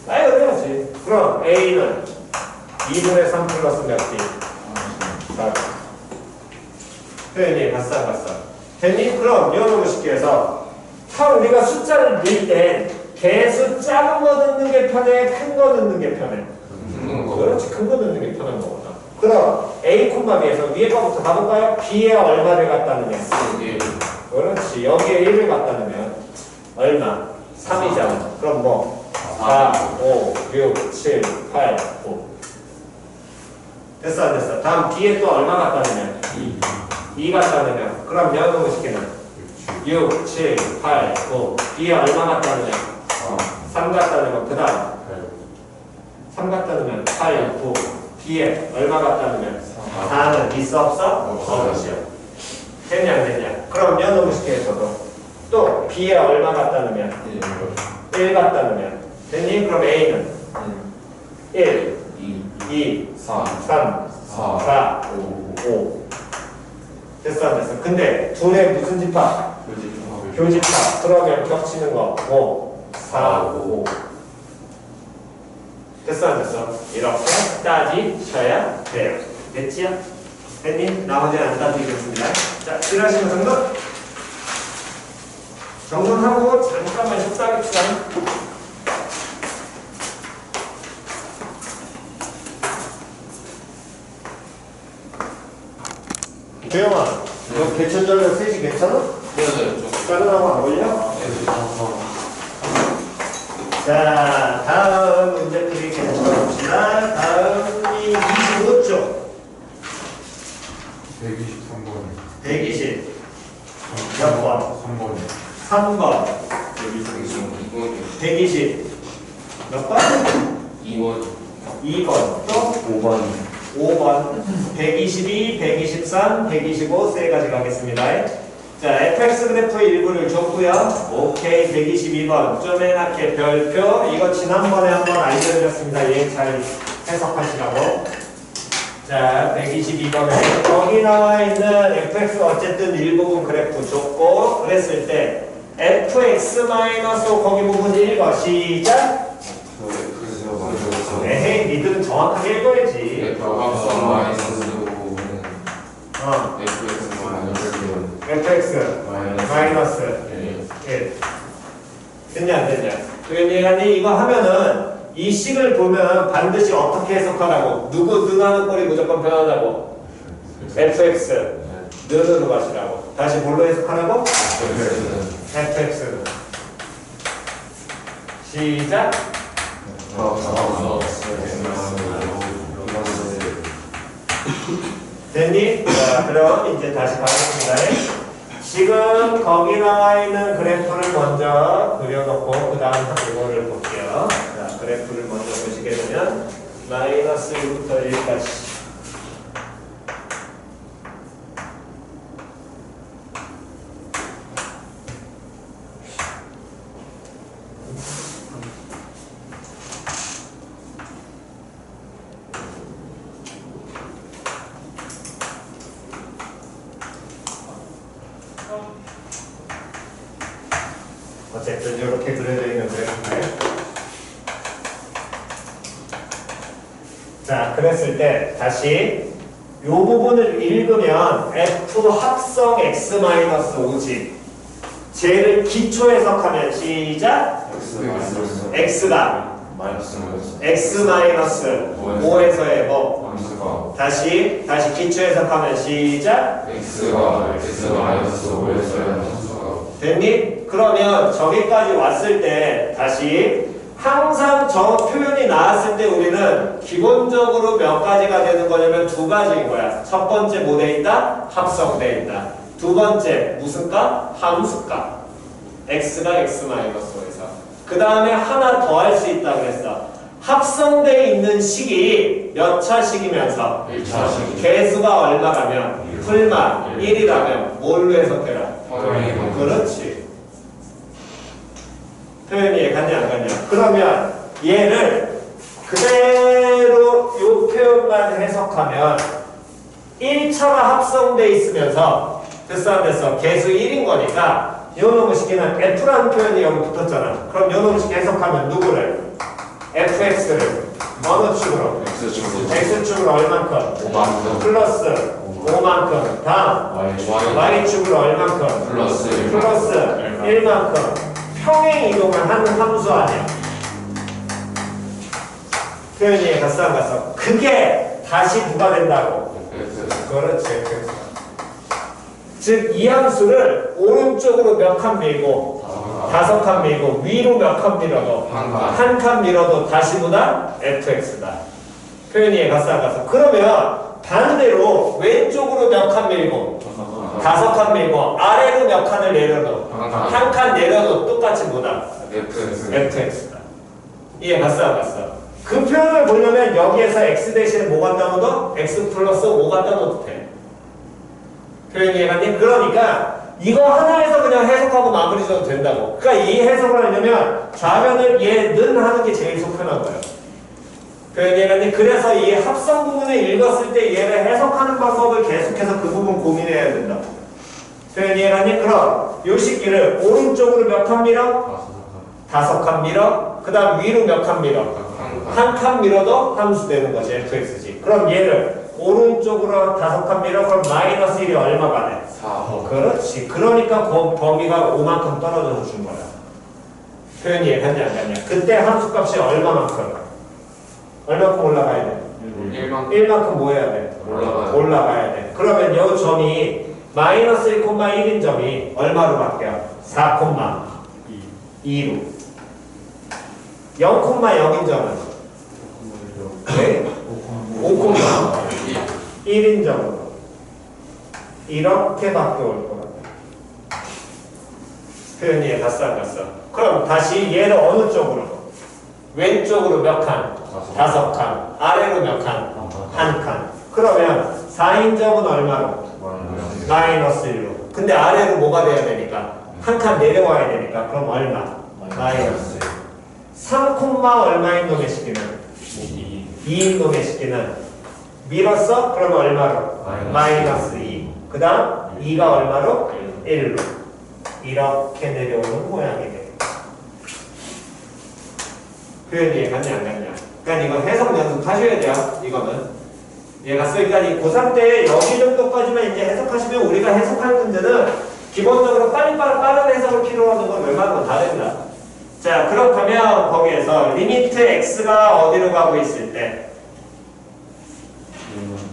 나열해야지. 그럼 A는 2분의 3 플러스 몇 개? 4. 표현이 갔어 안 갔어? 됐니? 그럼 이어놓고 쉽게 해서 우리가 숫자를 넣을 때 개수 작은 거 넣는 게 편해? 큰 거 넣는 게 편해? 그렇지, 큰 거 넣는 게 편한 거구나. 그럼 A, B에서 위에 거부터 가볼까요? B에 얼마를 갖다 넣으면? 그렇지, 여기에 1을 갖다 넣으면 얼마? 3이잖아. 그럼 뭐? 4, 5, 6, 7, 8, 9. 됐어, 안 됐어? 다음 B에 또 얼마 갖다 넣으면? 2 갖다 넣으면? 그럼 여기 식기는 6, 7, 8, 9. B에 얼마 갖다 넣으면? 3 갖다 넣으면 그 다음 3 갖다 넣으면 8, 9. B에 얼마 갖다 넣으면? 4는 있어 없어? 없어. 됐냐 안 됐냐? 그럼 연놈 식기에서도 또 B에 얼마 갖다 넣으면? 1 갖다 넣으면 됐니? 그럼 A는 1, 2, 3, 4, 5. 됐어 안 됐어? 근데 둘의 무슨 집합? 교집합. 그러면 겹치는 거 5, 4, 5. 됐어 안 됐어? 이렇게 따지셔야 돼요. 됐지요? 됐니? 나머지는 안 따지겠습니다. 자, 필요하시면 정돈하고 잠깐만 속삭입시다. 조영아, 너 개천절에 셋이 괜찮아? 짜증나고 안 걸려? 자, 다음 문제 풀이 계속 봅시다. 다음이 25쪽. 123번이 120. 몇 번? 3번이 3번. 120. 몇 번? 2번 2번. 또? 5번 5번. 122, 123, 125 세 가지 가겠습니다. 자, fx 그래프 일부를 줬고요. 오케이. 122번. 쪼매나게 별표. 이거 지난번에 한번 알려드렸습니다. 얘 잘 해석하시라고. 자, 122번에 거기 나와 있는 fx 어쨌든 일부분 그래프 줬고 그랬을 때 fx-5 거기 부분 읽어. 시작. 에헤이, 니들은 정확하게 읽어야지. fx 마이너스 1. 됐냐 안 됐냐? 그러니 이거 하면은 이 식을 보면 반드시 어떻게 해석하라고? 누구 능하는 꼴이 무조건 변하다고? fx 는으로 가시라고. 다시 뭘로 해석하라고? fx. 시작. 됐니? 자, 그럼 이제 다시 가겠습니다. 지금 거기 나와 있는 그래프를 먼저 그려놓고 그 다음 이거를 볼게요. 자, 그래프를 먼저 보시게 되면 마이너스 1부터 1까지. 어쨌든 이렇게 그려져 있는 그래프인데, 자, 그랬을 때 다시 이 부분을 읽으면 f 합성 x-5지. 쟤를 기초 해석하면 시작. x가 x-5에서의 뭐? 다시 기초 해석하면 시작. x가 x-5에서의 됐니? 그러면 저기까지 왔을 때 다시 항상 저 표현이 나왔을 때 우리는 기본적으로 몇 가지가 되는 거냐면 두 가지인 거야. 첫 번째 뭐 돼 있다? 합성돼 있다. 두 번째 무슨 값? 함수값. x가 x-5에서. 그 다음에 하나 더 할 수 있다 그랬어. 합성돼 있는 식이 몇 차식이면서 1차식 개수가 얼마라면 풀만 1이라면 뭘로 해석해라? 그렇지. 표현이 이해갔냐 안 갔냐? 그러면 얘를 그대로 요 표현만 해석하면 1차가 합성돼 있으면서 됐어 안 됐어? 개수 1인 거니까 요 놈의 식기는 f라는 표현이 여기 붙었잖아. 그럼 요 놈의 식기 해석하면 누구를? fx를 어느 축으로? x축으로 얼만큼? 5만큼 플러스 5만큼. 다음 y축으로 얼만큼? 플러스 플러스 1만큼. 평행 이동을 하는 함수 아니야. 표현이 갔어 안 갔어? 그게 다시 누가 된다고? 그렇지. 즉 이 함수를 오른쪽으로 몇 칸 밀고 5칸 밀고 위로 몇 칸 밀어도 한 칸 밀어도 다시 보다 fx다. 표현이 갔어 안 갔어? 그러면 반대로 왼쪽으로 몇 칸 밀고 5칸 밀고 아래로 몇 칸을 내려도 한 칸 내려도 똑같이 보다 fx다. 이해 갔어 안 갔어? 그 표현을 보려면 여기에서 x 대신에 뭐 갖다 넣어도 x 플러스 5 갖다 넣어도 돼. 표현이 이해갔니? 그러니까 이거 하나에서 그냥 해석하고 마무리 줘도 된다고. 그러니까 이 해석을 하려면 좌변을 얘는 하는 게 제일 속편한 거예요. 표현이 이해갔니? 그래서 이 합성 부분을 읽었을 때 얘를 해석하는 방법을 계속해서 그 부분 고민해야 된다. 표현이 이해갔니? 그럼 요 식기를 오른쪽으로 몇 칸 밀어? 5칸 밀어? 그 다음 위로 몇 칸 밀어? 한 칸 밀어도 함수 되는 거지. fx지. 그럼 얘를 오른쪽으로 5칸 밀어? 그럼 마이너스 1이 얼마가 돼? 4 그렇지. 그러니까 범위가 5만큼 떨어져서 준 거야. 표현이 이해갔냐 안 갔냐? 그때 함수값이 얼마만큼? 얼마큼 올라가야 돼? 1만큼 뭐 해야 돼? 올라가야 돼. 그러면 이 점이 마이너스 1,1인 점이 얼마로 바뀌어? 4,2로. 0,0인 점은? 네? 5,1인 점으로. 이렇게 바뀌어 올 거야. 표현이 갔어 안 갔어? 그럼 다시 얘를 어느 쪽으로? 왼쪽으로 몇 칸? 5칸. 아래로 몇 칸? 한 칸. 그러면 4인 점은 얼마로? 마이너스 1로. 근데 아래로 뭐가 돼야 되니까? 한 칸 내려와야 되니까. 그럼 얼마? 마이너스 1. 3, 얼마인 놈의 식기는? 2인 놈의 식기는? 밀었어? 그러면 얼마로? 마이너스 2. 그 다음 2가 얼마로? 1로. 이렇게 내려오는 모양이 돼. 표현이 이해갔냐 안 갔냐? 그러니까 이거 해석 연습하셔야 돼요. 이거는. 얘가 그러니까 이 고3 때 여기 정도까지만 이제 해석하시면 우리가 해석할 문제는 기본적으로 빠른 해석을 필요로 하는 건 웬만한 건 다 된다. 자, 그렇다면 거기에서 리미트 x가 어디로 가고 있을 때?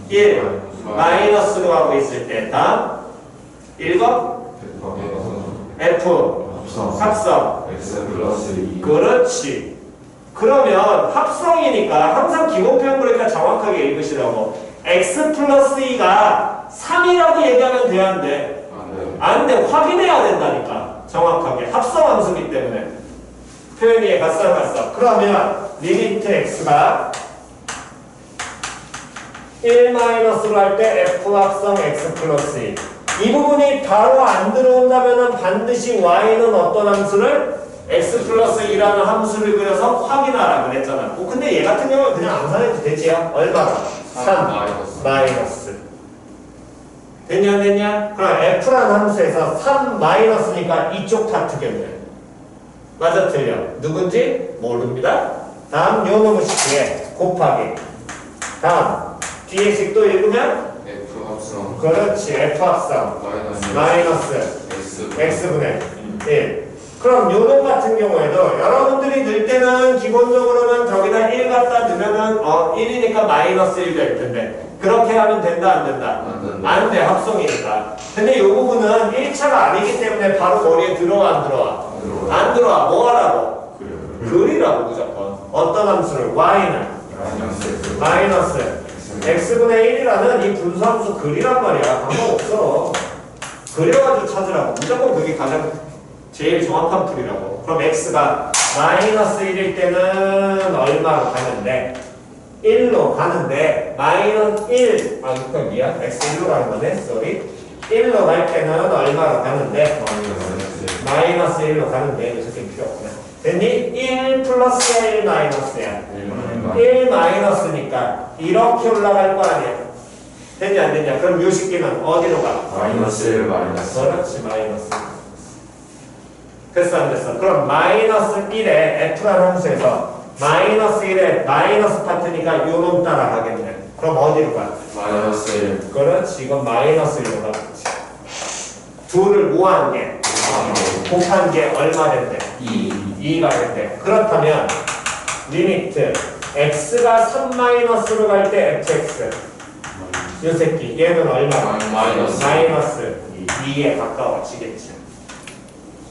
1, 마이너스로 가고 있을 때 다음 1번 F 합성 x 플러스 2 그렇지. 그러면 합성이니까 항상 기본 표현 그러니까 정확하게 읽으시라고. x 플러스 2가 3이라고 얘기하면 돼야 안 돼? 안 돼. 확인해야 된다니까. 정확하게. 합성 함수기 때문에. 표현이 갔어. 그러면 리미트 x가 1-로 할 때 f 합성 x 플러스 2. 이 부분이 바로 안 들어온다면 반드시 y는 어떤 함수를? x 플러스 2라는 함수를 그려서 확인하라 그랬잖아. 근데 얘 같은 경우는 그냥 암산해도 되지요? 얼마로? 3 마이너스. 됐냐 안 됐냐? 그럼 f라는 함수에서 3 마이너스니까 이쪽 파트겠네. 맞아 틀려? 누군지 모릅니다. 다음 요 놈의 식에 곱하기. 다음 뒤에 식도 읽으면 f 합성 그렇지. f 합성 마이너스 x분의 1. 그럼 요놈 같은 경우에도 여러분들이 넣을 때는 기본적으로는 저기다 1 갖다 넣으면은 1이니까 마이너스 1 될 텐데 그렇게 하면 된다 안 된다? 안 돼. 합성이니까. 근데 요 부분은 1차가 아니기 때문에 바로 머리에 들어와 안 들어와? 안 들어와. 뭐 하라고? 그리라고 무조건. 어떤 함수를? y는 마이너스 x분의 1이라는 이 분수함수 그리란 말이야. 방법 없어. 그려가지고 찾으라고. 무조건 그게 가장 제일 정확한 풀이라고. 그럼 x가 마이너스 1일 때는 얼마로 가는데? 1로 가는데 마이너스 1 그러니까 미안 x 1로 가는 거네. 쏘리. 1로 갈 때는 얼마로 가는데? 마이너스 1로 가는데 이거 적용 필요 없구나. 됐니? 1 플러스야 1 마이너스야? 1 마이너스니까 이렇게 올라갈 거 아니야. 됐냐 안 됐냐? 그럼 요 식기는 어디로 가? 마이너스 1 마이너스 그렇지. 마이너스. 됐어 안 됐어? 그럼 마이너스 1에 f라는 함수에서 마이너스 1에 마이너스 파트니까 요놈 따라가겠네. 그럼 어디로 가? 마이너스 1. 그렇지. 이건 마이너스 1로 가겠지. 둘을 모한 게 곱한 게 얼마 된대? 2가 된대. 그렇다면 리미트 x가 3-로 갈 때 fx 이 새끼 얘는 얼마? 마이너스 2에 가까워지겠지.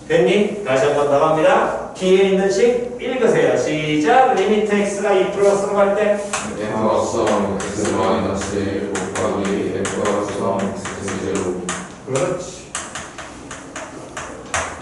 됐니? 다시 한 번 더 갑니다. 뒤에 있는 식 읽으세요. 시작. 리미트 x가 2 플러스로 갈 때 f 합성 x 마이너스 1 곱하기 f 합성 x 0. 그렇지.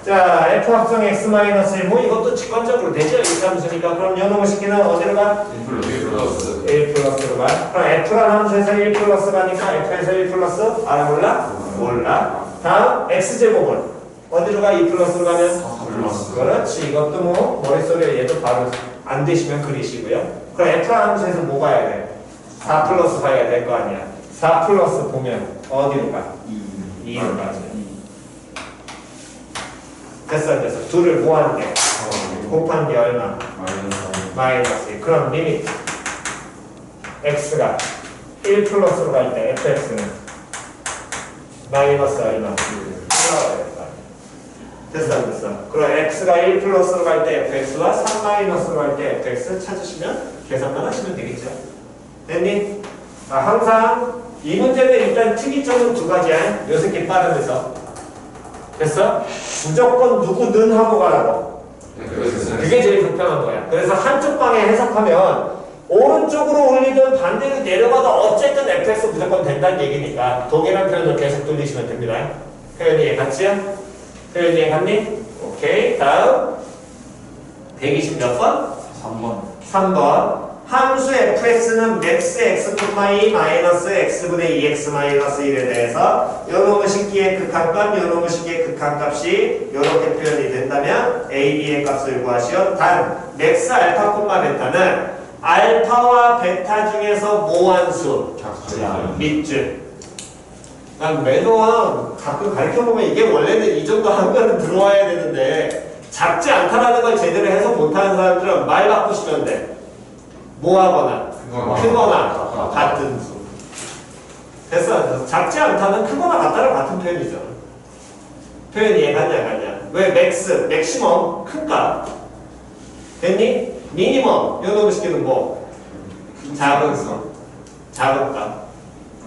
자, f 합성 x 마이너스 1 뭐 이것도 직관적으로 되죠? 이 함수니까. 그럼 요 놈의 식기는 어디로 가? 1 플러스 1 플러스로 가. 그럼 f라는 함수에서 1 플러스 가니까 f에서 1 플러스 알아 몰라? 몰라. 다음 x제곱은 어디로 가? 2 플러스로 가면? 4 플러스. 그렇지. 이것도 뭐 머릿속에 얘도 바로 안 되시면 그리시고요. 그럼 f라는 함수에서 뭐 가야 돼? 4 플러스 가야 될 거 아니야. 4 플러스 보면 어디로 가? 2로 가지. 됐어. 둘을 모한 게 곱한 게 얼마? 마이너스 1. 그럼 리미트 x가 1 플러스로 갈 때 fx는 마이너스 얼마? 됐어. 그럼 x가 1 플러스로 갈 때 fx와 3 마이너스로 갈 때 fx 찾으시면 계산만 하시면 되겠죠. 됐니? 항상 이 문제는 일단 특이점은 두 가지야. 요 새끼 빠르면서. 됐어? 무조건 누구는 하고 가라고. 그게 제일 불편한 거야. 그래서 한쪽 방에 해석하면 오른쪽으로 올리든 반대로 내려가도 어쨌든 fx 무조건 된다는 얘기니까 동일한 표현을 계속 돌리시면 됩니다. 표현이 이해갔지요? 표현이 이해갔니? 오케이. 다음 120 몇 번? 3번. 3번. 함수 fx는 max x, 마이너스 x분의 2x 마이너스 1에 대해서 요놈의 식기의 극한값, 요놈의 식기의 극한값이 이렇게 표현이 된다면 a, b의 값을 구하시오. 단 max 알파, 베타는 알파와 베타 중에서 모한수 밑줄. 난 매너와 가끔 가르쳐보면 이게 원래는 이 정도 한글은 들어와야 되는데 작지 않다라는 걸 제대로 해서 못하는 사람들은 말 바꾸시면 돼. 뭐하거나 크거나 같은 수. 됐어. 작지 않다는 크거나 같다랑 같은 표현이죠. 표현 이해갔냐? 왜 맥시멈 큰가? 됐니? 미니멈 요놈의 시키는 뭐? 작은 값.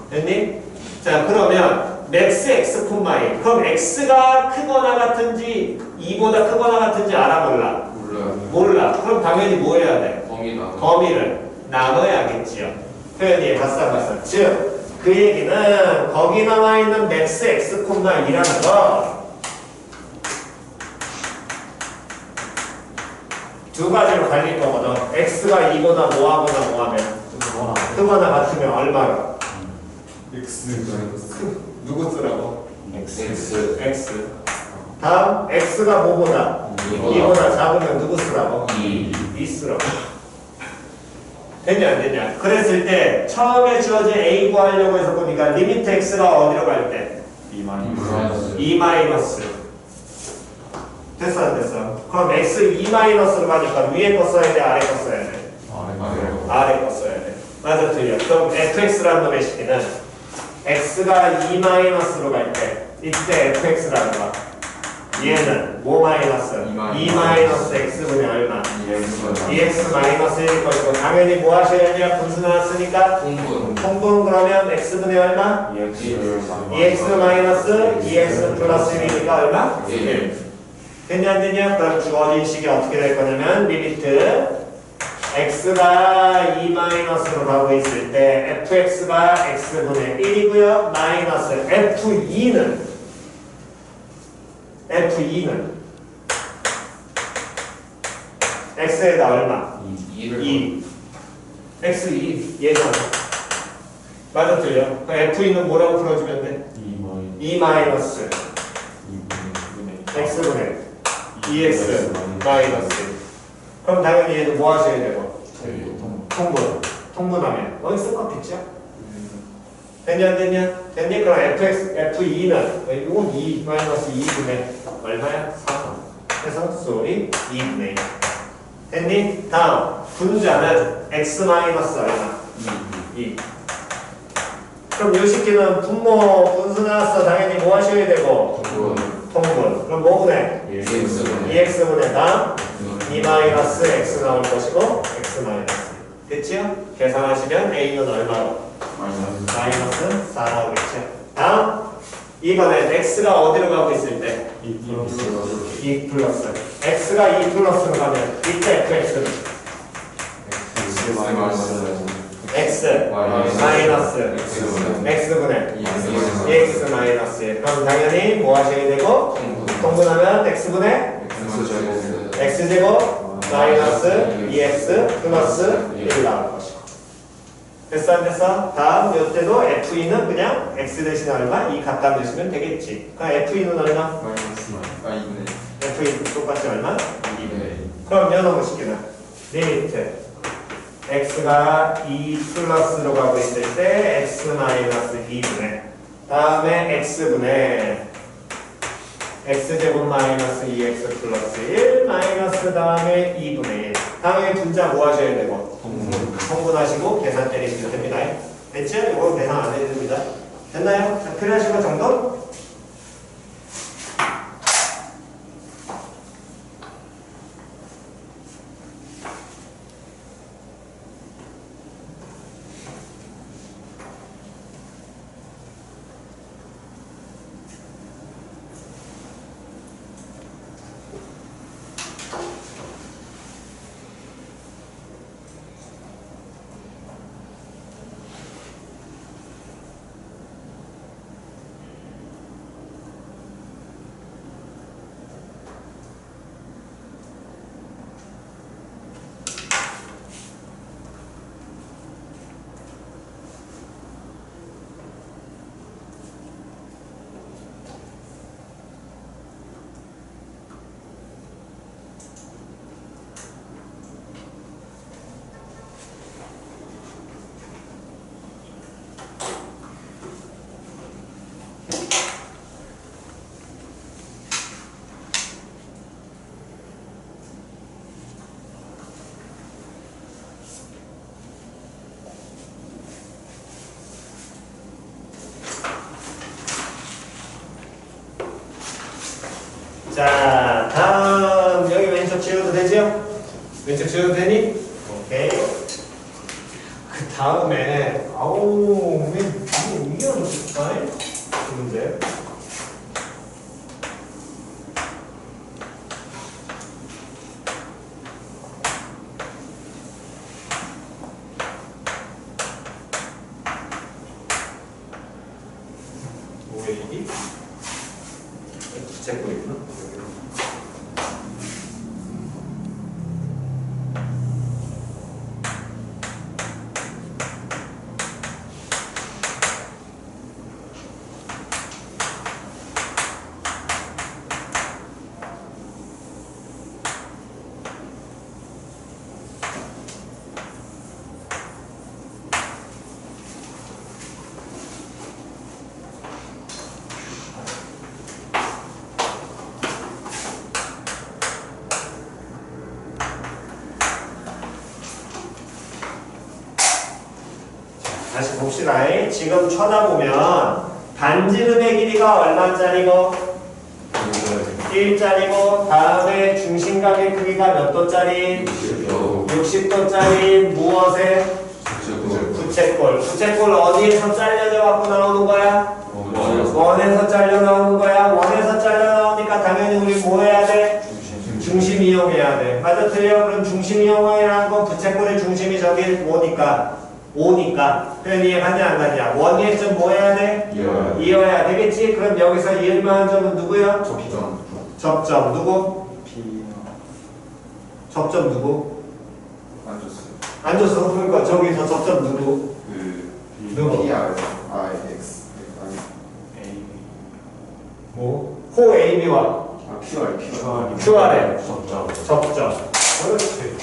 됐니? 자, 그러면 맥스 x 콤마이. 그럼 x가 크거나 같은지 2보다 크거나 같은지 알아 몰라. 그럼 당연히 뭐 해야 돼? 범위를 나눠야겠지요. 표현이 봤어. 즉, 그 얘기는 거기 나와 있는 맥스 x 콤마 2라는 거 두 가지로 갈릴 거거든. x가 2보다 뭐하면 크거나 같으면 얼마로? 누구 쓰라고? x. 다음 x가 뭐보다? 2보다 작으면 누구 쓰라고? 2 쓰라고. 됐냐 안 됐냐? 그랬을 때 처음에 주어진 a 구하려고 해서 보니까 리미트 x가 어디로 갈 때? 2 마이너스. 됐어 안 됐어? 그럼 x 2 마이너스로 가니까 위에 거 써야 돼? 아래 거 써야 돼? 아래 거 써야 돼. 맞아 틀려. 그럼 fx라는 놈의 식기는 x가 2 마이너스로 갈 때 이때 fx라는 거 얘는 뭐 마이너스? 2 마이너스 x분의 얼마? 2x 마이너스 1일 것이고 당연히 뭐 하셔야 돼요? 분수 나왔으니까 통분 그러면 x분의 얼마? 2x 마이너스 2x 플러스 1이니까 얼마? 1. 됐냐 안 됐냐? 그럼 주어진 식이 어떻게 될 거냐면 리미트 x가 2 마이너스로 가고 있을 때 fx가 x분의 1이고요. 마이너스 f2는 x에다 얼마? 2. x2 얘잖아. 맞아 틀려. f2는 뭐라고 풀어주면 돼? 2 마이너스 x분의 2x 마이너스. 그럼 당연히 얘는 뭐 하셔야 되고? 통분하면 똑같겠죠? 됐냐 안 됐냐? 됐니? 그럼 f2는 이건 2 마이너스 2분의 얼마야? 3. 그래서 쏘리 2분의 1. 됐니? 다음 분자는 x 마이너스 얼마? 2. 그럼 요 식기는 분모 분수 나왔어. 당연히 뭐 하셔야 되고 통분. 그럼 뭐분의? 2x분의 다음 2 마이너스 x 나올 것이고 x 마이너스. 됐지요? 계산하시면 a는 얼마로? 마이너스 4 나오겠죠. 다음 이번엔 x가 어디로 가고 있을 때? 2 플러스. x가 2 플러스로 가면 이때 fx는 x 마이너스 x분의 2x 마이너스 1. 그럼 당연히 뭐 하셔야 되고 통분하면 x분의 x제곱 마이너스 2x 플러스 1 나올 것이고. 됐어 안 됐어? 다음 요때도 FE는 그냥 x 대신에 얼마? 2 갖다 넣으시면 되겠지. 그럼 FE는 얼마? FE 똑같이 얼마? 2. 그럼 열어보시기는 리미트 x가 2 플러스로 가고 있을 때 x 마이너스 2분의 다음에 x분의 x제곱 마이너스 2x 플러스 1 마이너스 다음에 2분의 1. 다음에 분자 뭐 하셔야 되고? 통분하시고 계산 때리시면 됩니다. 됐죠? 이거 계산 안 해도 됩니다. 됐나요? 자, 필요하신 거 정도? 자, 다음 여기 왼쪽 지워도 되죠? 왼쪽 지워도 되니? 오케이. 그 다음에 아우 왜 이게 어렵을까? 그 문제. 왜 이게? 제거 있나? 다시 봅시다. 지금 쳐다보면 반지름의 길이가 얼마짜리고 1짜리고 다음에 중심각의 크기가 몇 도짜리? 60도짜리 무엇에? 부채꼴. 부채꼴 어디에서 잘려져 갖고 나오는 거야? 원에서 잘려 나오는 거야. 원에서 잘려 나오니까 당연히 우리 뭐 해야 돼? 중심 이용해야 돼. 맞아 틀려? 그럼 중심 이용이라는 건 부채꼴의 중심이 저기 뭐니까? 5니까 표현 이해가냐 안 가냐? 원의 점 뭐 해야 돼? 이어야 되겠지? 그럼 여기서 이을만한 점은 누구야? 접점 누구? 접점 누구? 안 줬어. 그러니까 저기서 접점 누구? 누구? 뭐? 호 AB와 QR의 접점. 그렇지.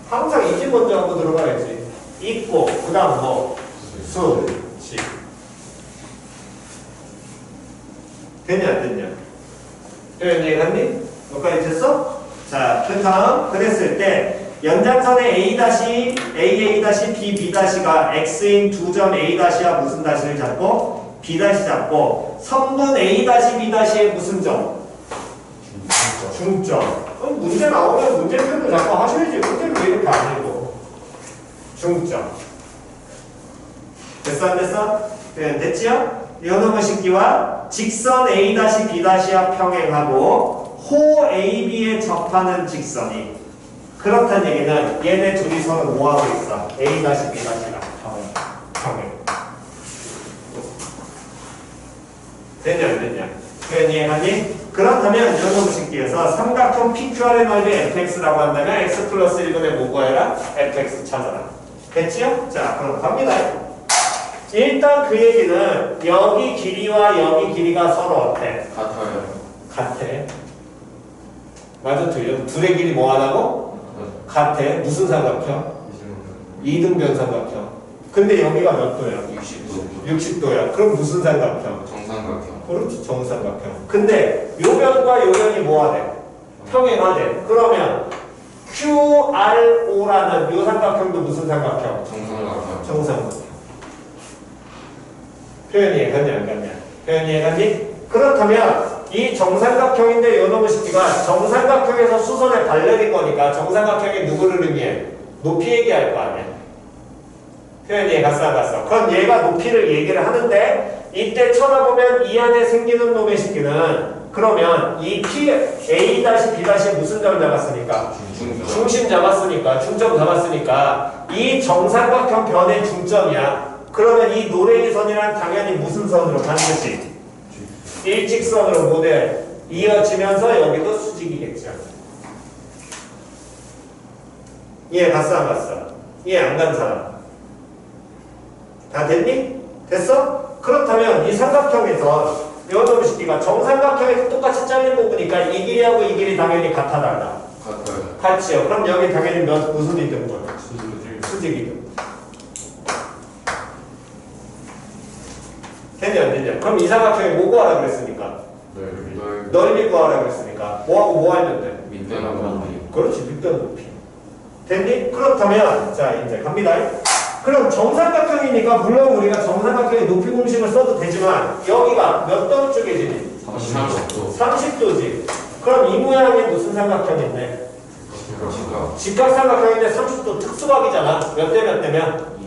항상 이 집 먼저 하고 들어가야지. 있고 그 다음 뭐? 수지. 됐냐 안 됐냐? 표현 이해갔니? 여기까지 됐어? 자, 그 다음 그랬을 때 연장선의 AA-BB'가 x인 두 점 A-와 무슨 다시를 잡고 B 다시 잡고 선분 A-B'의 무슨 점? 중점. 그럼 문제 나오면 문제표도 자꾸 하셔야지. 문제를 왜 이렇게 안 읽고? 중점. 됐어 안 됐어? 네, 됐지요? 요놈의 식기와 직선 A-B'와 평행하고 호 AB에 접하는 직선이 그렇다는 얘기는 얘네 둘이서는 뭐하고 있어? A-B'가 평행. 됐냐 안 됐냐? 표현 이해하니? 그렇다면 요놈의 식기에서 삼각형 PQR의 넓이 fx라고 한다면 x 플러스 1분의 뭐 구해라? fx 찾아라. 됐지요? 자 그럼 갑니다. 일단 그 얘기는 여기 길이와 여기 길이가 서로 어때? 같아요. 같아. 맞아 틀려? 둘의 길이 뭐 하나고? 같아. 무슨 삼각형? 이등변 삼각형. 근데 여기가 몇 도야? 60도. 60도야. 그럼 무슨 삼각형? 정삼각형. 그렇지 정삼각형. 근데 요 변과 요 변이 뭐하대? 평행하대. 그러면 QRO라는 요 삼각형도 무슨 삼각형? 정삼각형. 정삼각형. 표현이 이해갔냐 안 갔냐? 표현이 이해갔니? 그렇다면 이 정삼각형인데 요놈의 식기가 정삼각형에서 수선에 발레린 거니까 정삼각형이 누구를 의미해? 높이 얘기할 거 아니야? 표현이 이해갔어 안 갔어? 그럼 얘가 높이를 얘기를 하는데 이때 쳐다보면 이 안에 생기는 놈의 식기는 그러면 이 P, A-B' 무슨 점을 잡았으니까? 중심 잡았으니까 중점 잡았으니까 이 정삼각형 변의 중점이야. 그러면 이 노랭이선이란 당연히 무슨 선으로 반드시 일직선으로 모델 이어지면서 여기도 수직이겠죠. 이해 갔어 안 갔어? 이해 안 간 사람? 다 됐니? 됐어? 그렇다면 이 삼각형에서 요놈의 식기가 정삼각형에 똑같이 잘린 부분이니까 이 길이하고 이 길이 당연히 같아 달라? 같아요. 같지요. 그럼 여기 당연히 무슨 이등분? 수직이등. 됐냐 안 됐냐? 그럼 이 삼각형이 뭐 구하라 그랬으니까? 넓이 구하라 그랬으니까 뭐하고 뭐 하면 돼? 밑변하고 높이. 그렇지 밑변 높이. 됐니? 그렇다면 자 이제 갑니다. 그럼 정삼각형이니까 물론 우리가 정삼각형의 높이 공식을 써도 되지만 여기가 몇 도 쪽이지? 30도. 30도지. 그럼 이 모양이 무슨 삼각형인데? 직각삼각형인데 30도 특수각이잖아. 몇 대 몇 대면?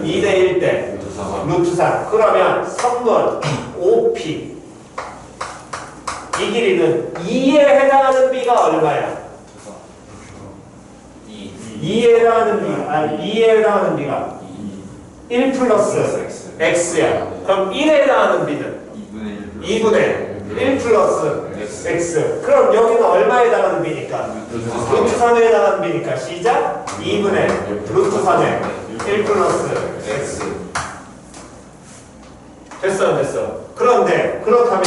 2대 1대 루트 3. 그러면 선분 OP 이 길이는 2에 해당하는 비가 얼마야? 2에 해당하는 비가 2에 해당하는 비가 1 플러스 x야. 그럼 1에 해당하는 비는 2분의 1 플러스 x. 그럼 여기는 얼마에 해당하는 비니까? 루트 3에 해당하는 비니까 시작 2분의 루트 3에 1 플러스 x. 됐어 안 됐어? 그런데 그렇다면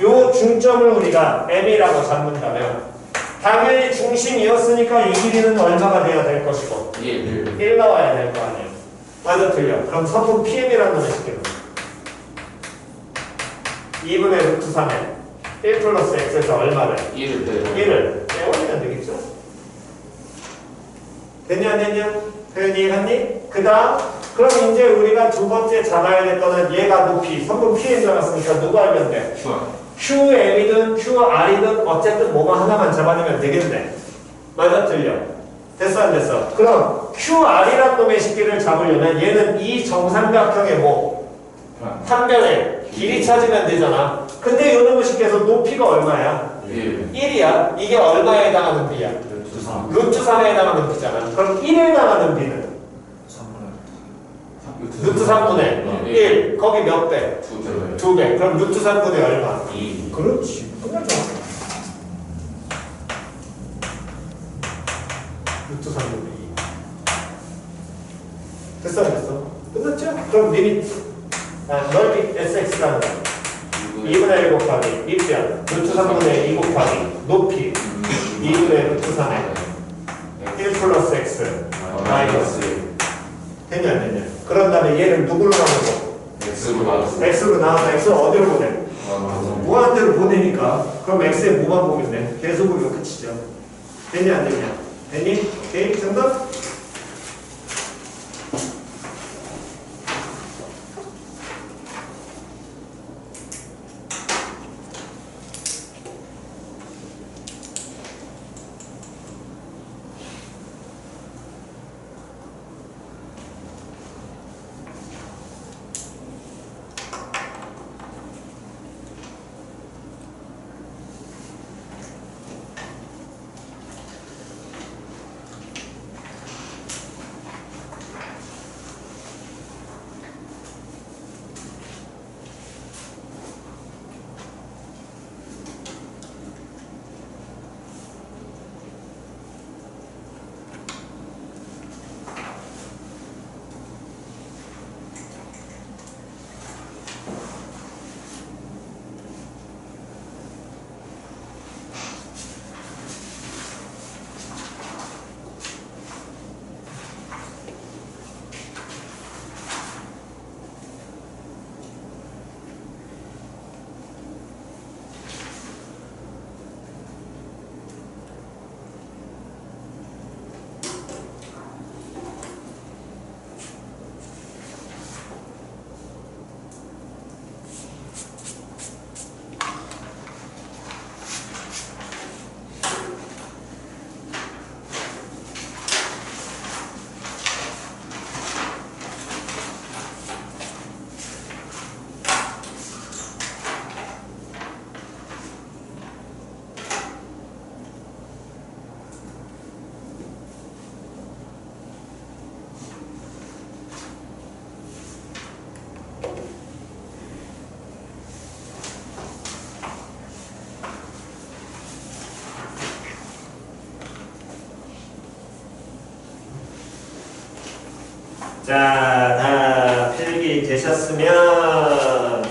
요 중점을 우리가 m이라고 잡는다면 당연히 중심이었으니까 이 길이는 얼마가 돼야 될 것이고 1 나와야 될 거 아니에요. 맞아 틀려. 그럼 선분 PM이라는 놈을 시키는 2분의 루트 3에 1 플러스 x에서 얼마를? 1을 빼버리면 되겠죠? 됐냐 안 됐냐? 표현이 이해갔니? 그 다음 그럼 이제 우리가 두 번째 잡아야 될 거는 얘가 높이 선분 P에 잡았으니까 누가 알면 돼? QM이든 QR이든 어쨌든 뭐가 하나만 잡아내면 되겠네. 맞아 틀려? 됐어 안 됐어? 그럼 QR이란 놈의 식기를 잡으려면 얘는 이 정삼각형의 뭐? 한변에 길이 찾으면 되잖아. 근데 요 놈의 식기에서 높이가 얼마야? 1이야. 이게 얼마에 해당하는 비야? 루트 3에 해당하는 비잖아. 그럼 1에 해당하는 비는? 루트 3분의 1. 거기 몇 배? 2배. 그럼 루트 3분의 얼마? 2. 그렇지. 끝났잖아. 루트 3분의 2. 됐어 안 됐어? 끝났죠? 그럼 리미트 넓이 SX라는 거 2분의 1 곱하기 밑변 루트 3분의 2 곱하기 높이 2분의 루트 3에 1 플러스 x 마이너스 1. 됐냐 안 됐냐? 그런 다음에 얘를 누구로 나누고? x로 나눠서 x를 어디로 보내? 무한대로 보내니까 그럼 x에 뭐만 보면 돼? 계속으로 끝이죠. 됐냐 안 됐냐? 됐니? 오케이, 정답. 자, 다 필기 되셨으면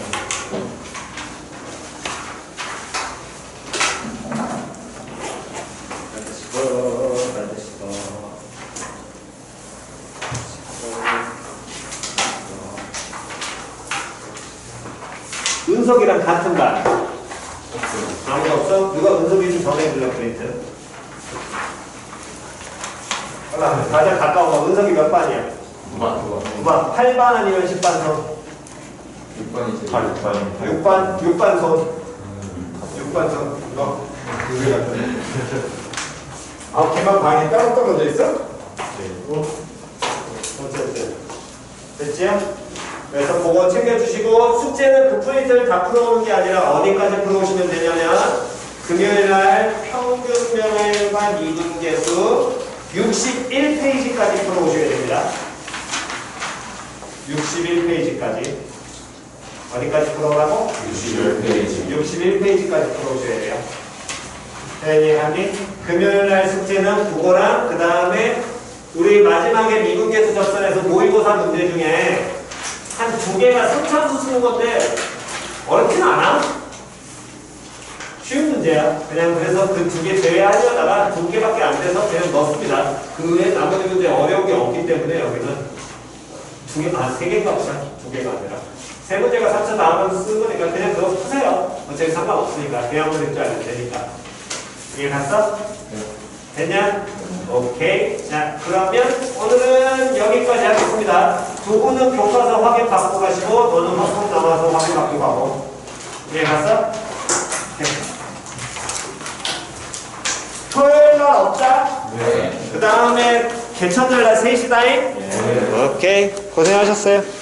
은석이랑 같은 반. 아무도 없어? 누가 은석이 좀 전해줄래, 프린트? 가장 가까운 거. 은석이 몇 반이야? 9반. 8반 아니면 10반 선? 6번이지. 6반 선. 6반 선. 너? 아, 걔만 방에 따로 떨어져 있어? 네. 어쨌든. 됐지요? 그래서 그거 챙겨주시고, 숙제는 그 프린트를 다 풀어오는 게 아니라 어디까지 풀어오시면 되냐면, 금요일날 평균 명예일반 이등계수 61페이지까지 풀어오셔야 됩니다. 61페이지까지. 어디까지 풀어오라고? 61페이지. 61페이지까지 풀어오셔야 돼요. 이해하니? 금요일날 숙제는 그거랑 그 다음에 우리 마지막에 미분계수 접선에서 모의고사 문제 중에 한 2개가 선차수 쓰는 건데 어렵진 않아? 쉬운 문제야. 그냥 그래서 그 2개 제외하려다가 2개밖에 안 돼서 그냥 넣습니다. 그 외에 나머지 문제 어려운 게 없기 때문에 여기는 3개인가 보다. 2개가 아니라. 3문제가 3차 나오면 쓰는 거니까 그냥 그거 푸세요. 어차피 상관없으니까. 대학원 될줄 알면 되니까. 이해 갔어? 됐냐? 오케이. 자, 그러면 오늘은 여기까지 하겠습니다. 두 분은 교과서 확인 받고 가시고, 너는 학원 나와서 확인 받고 가고. 이해 갔어? 토요일 날 없자? 네. 그 다음에 개천절 날 3시다잉? 네. 오케이. 고생하셨어요.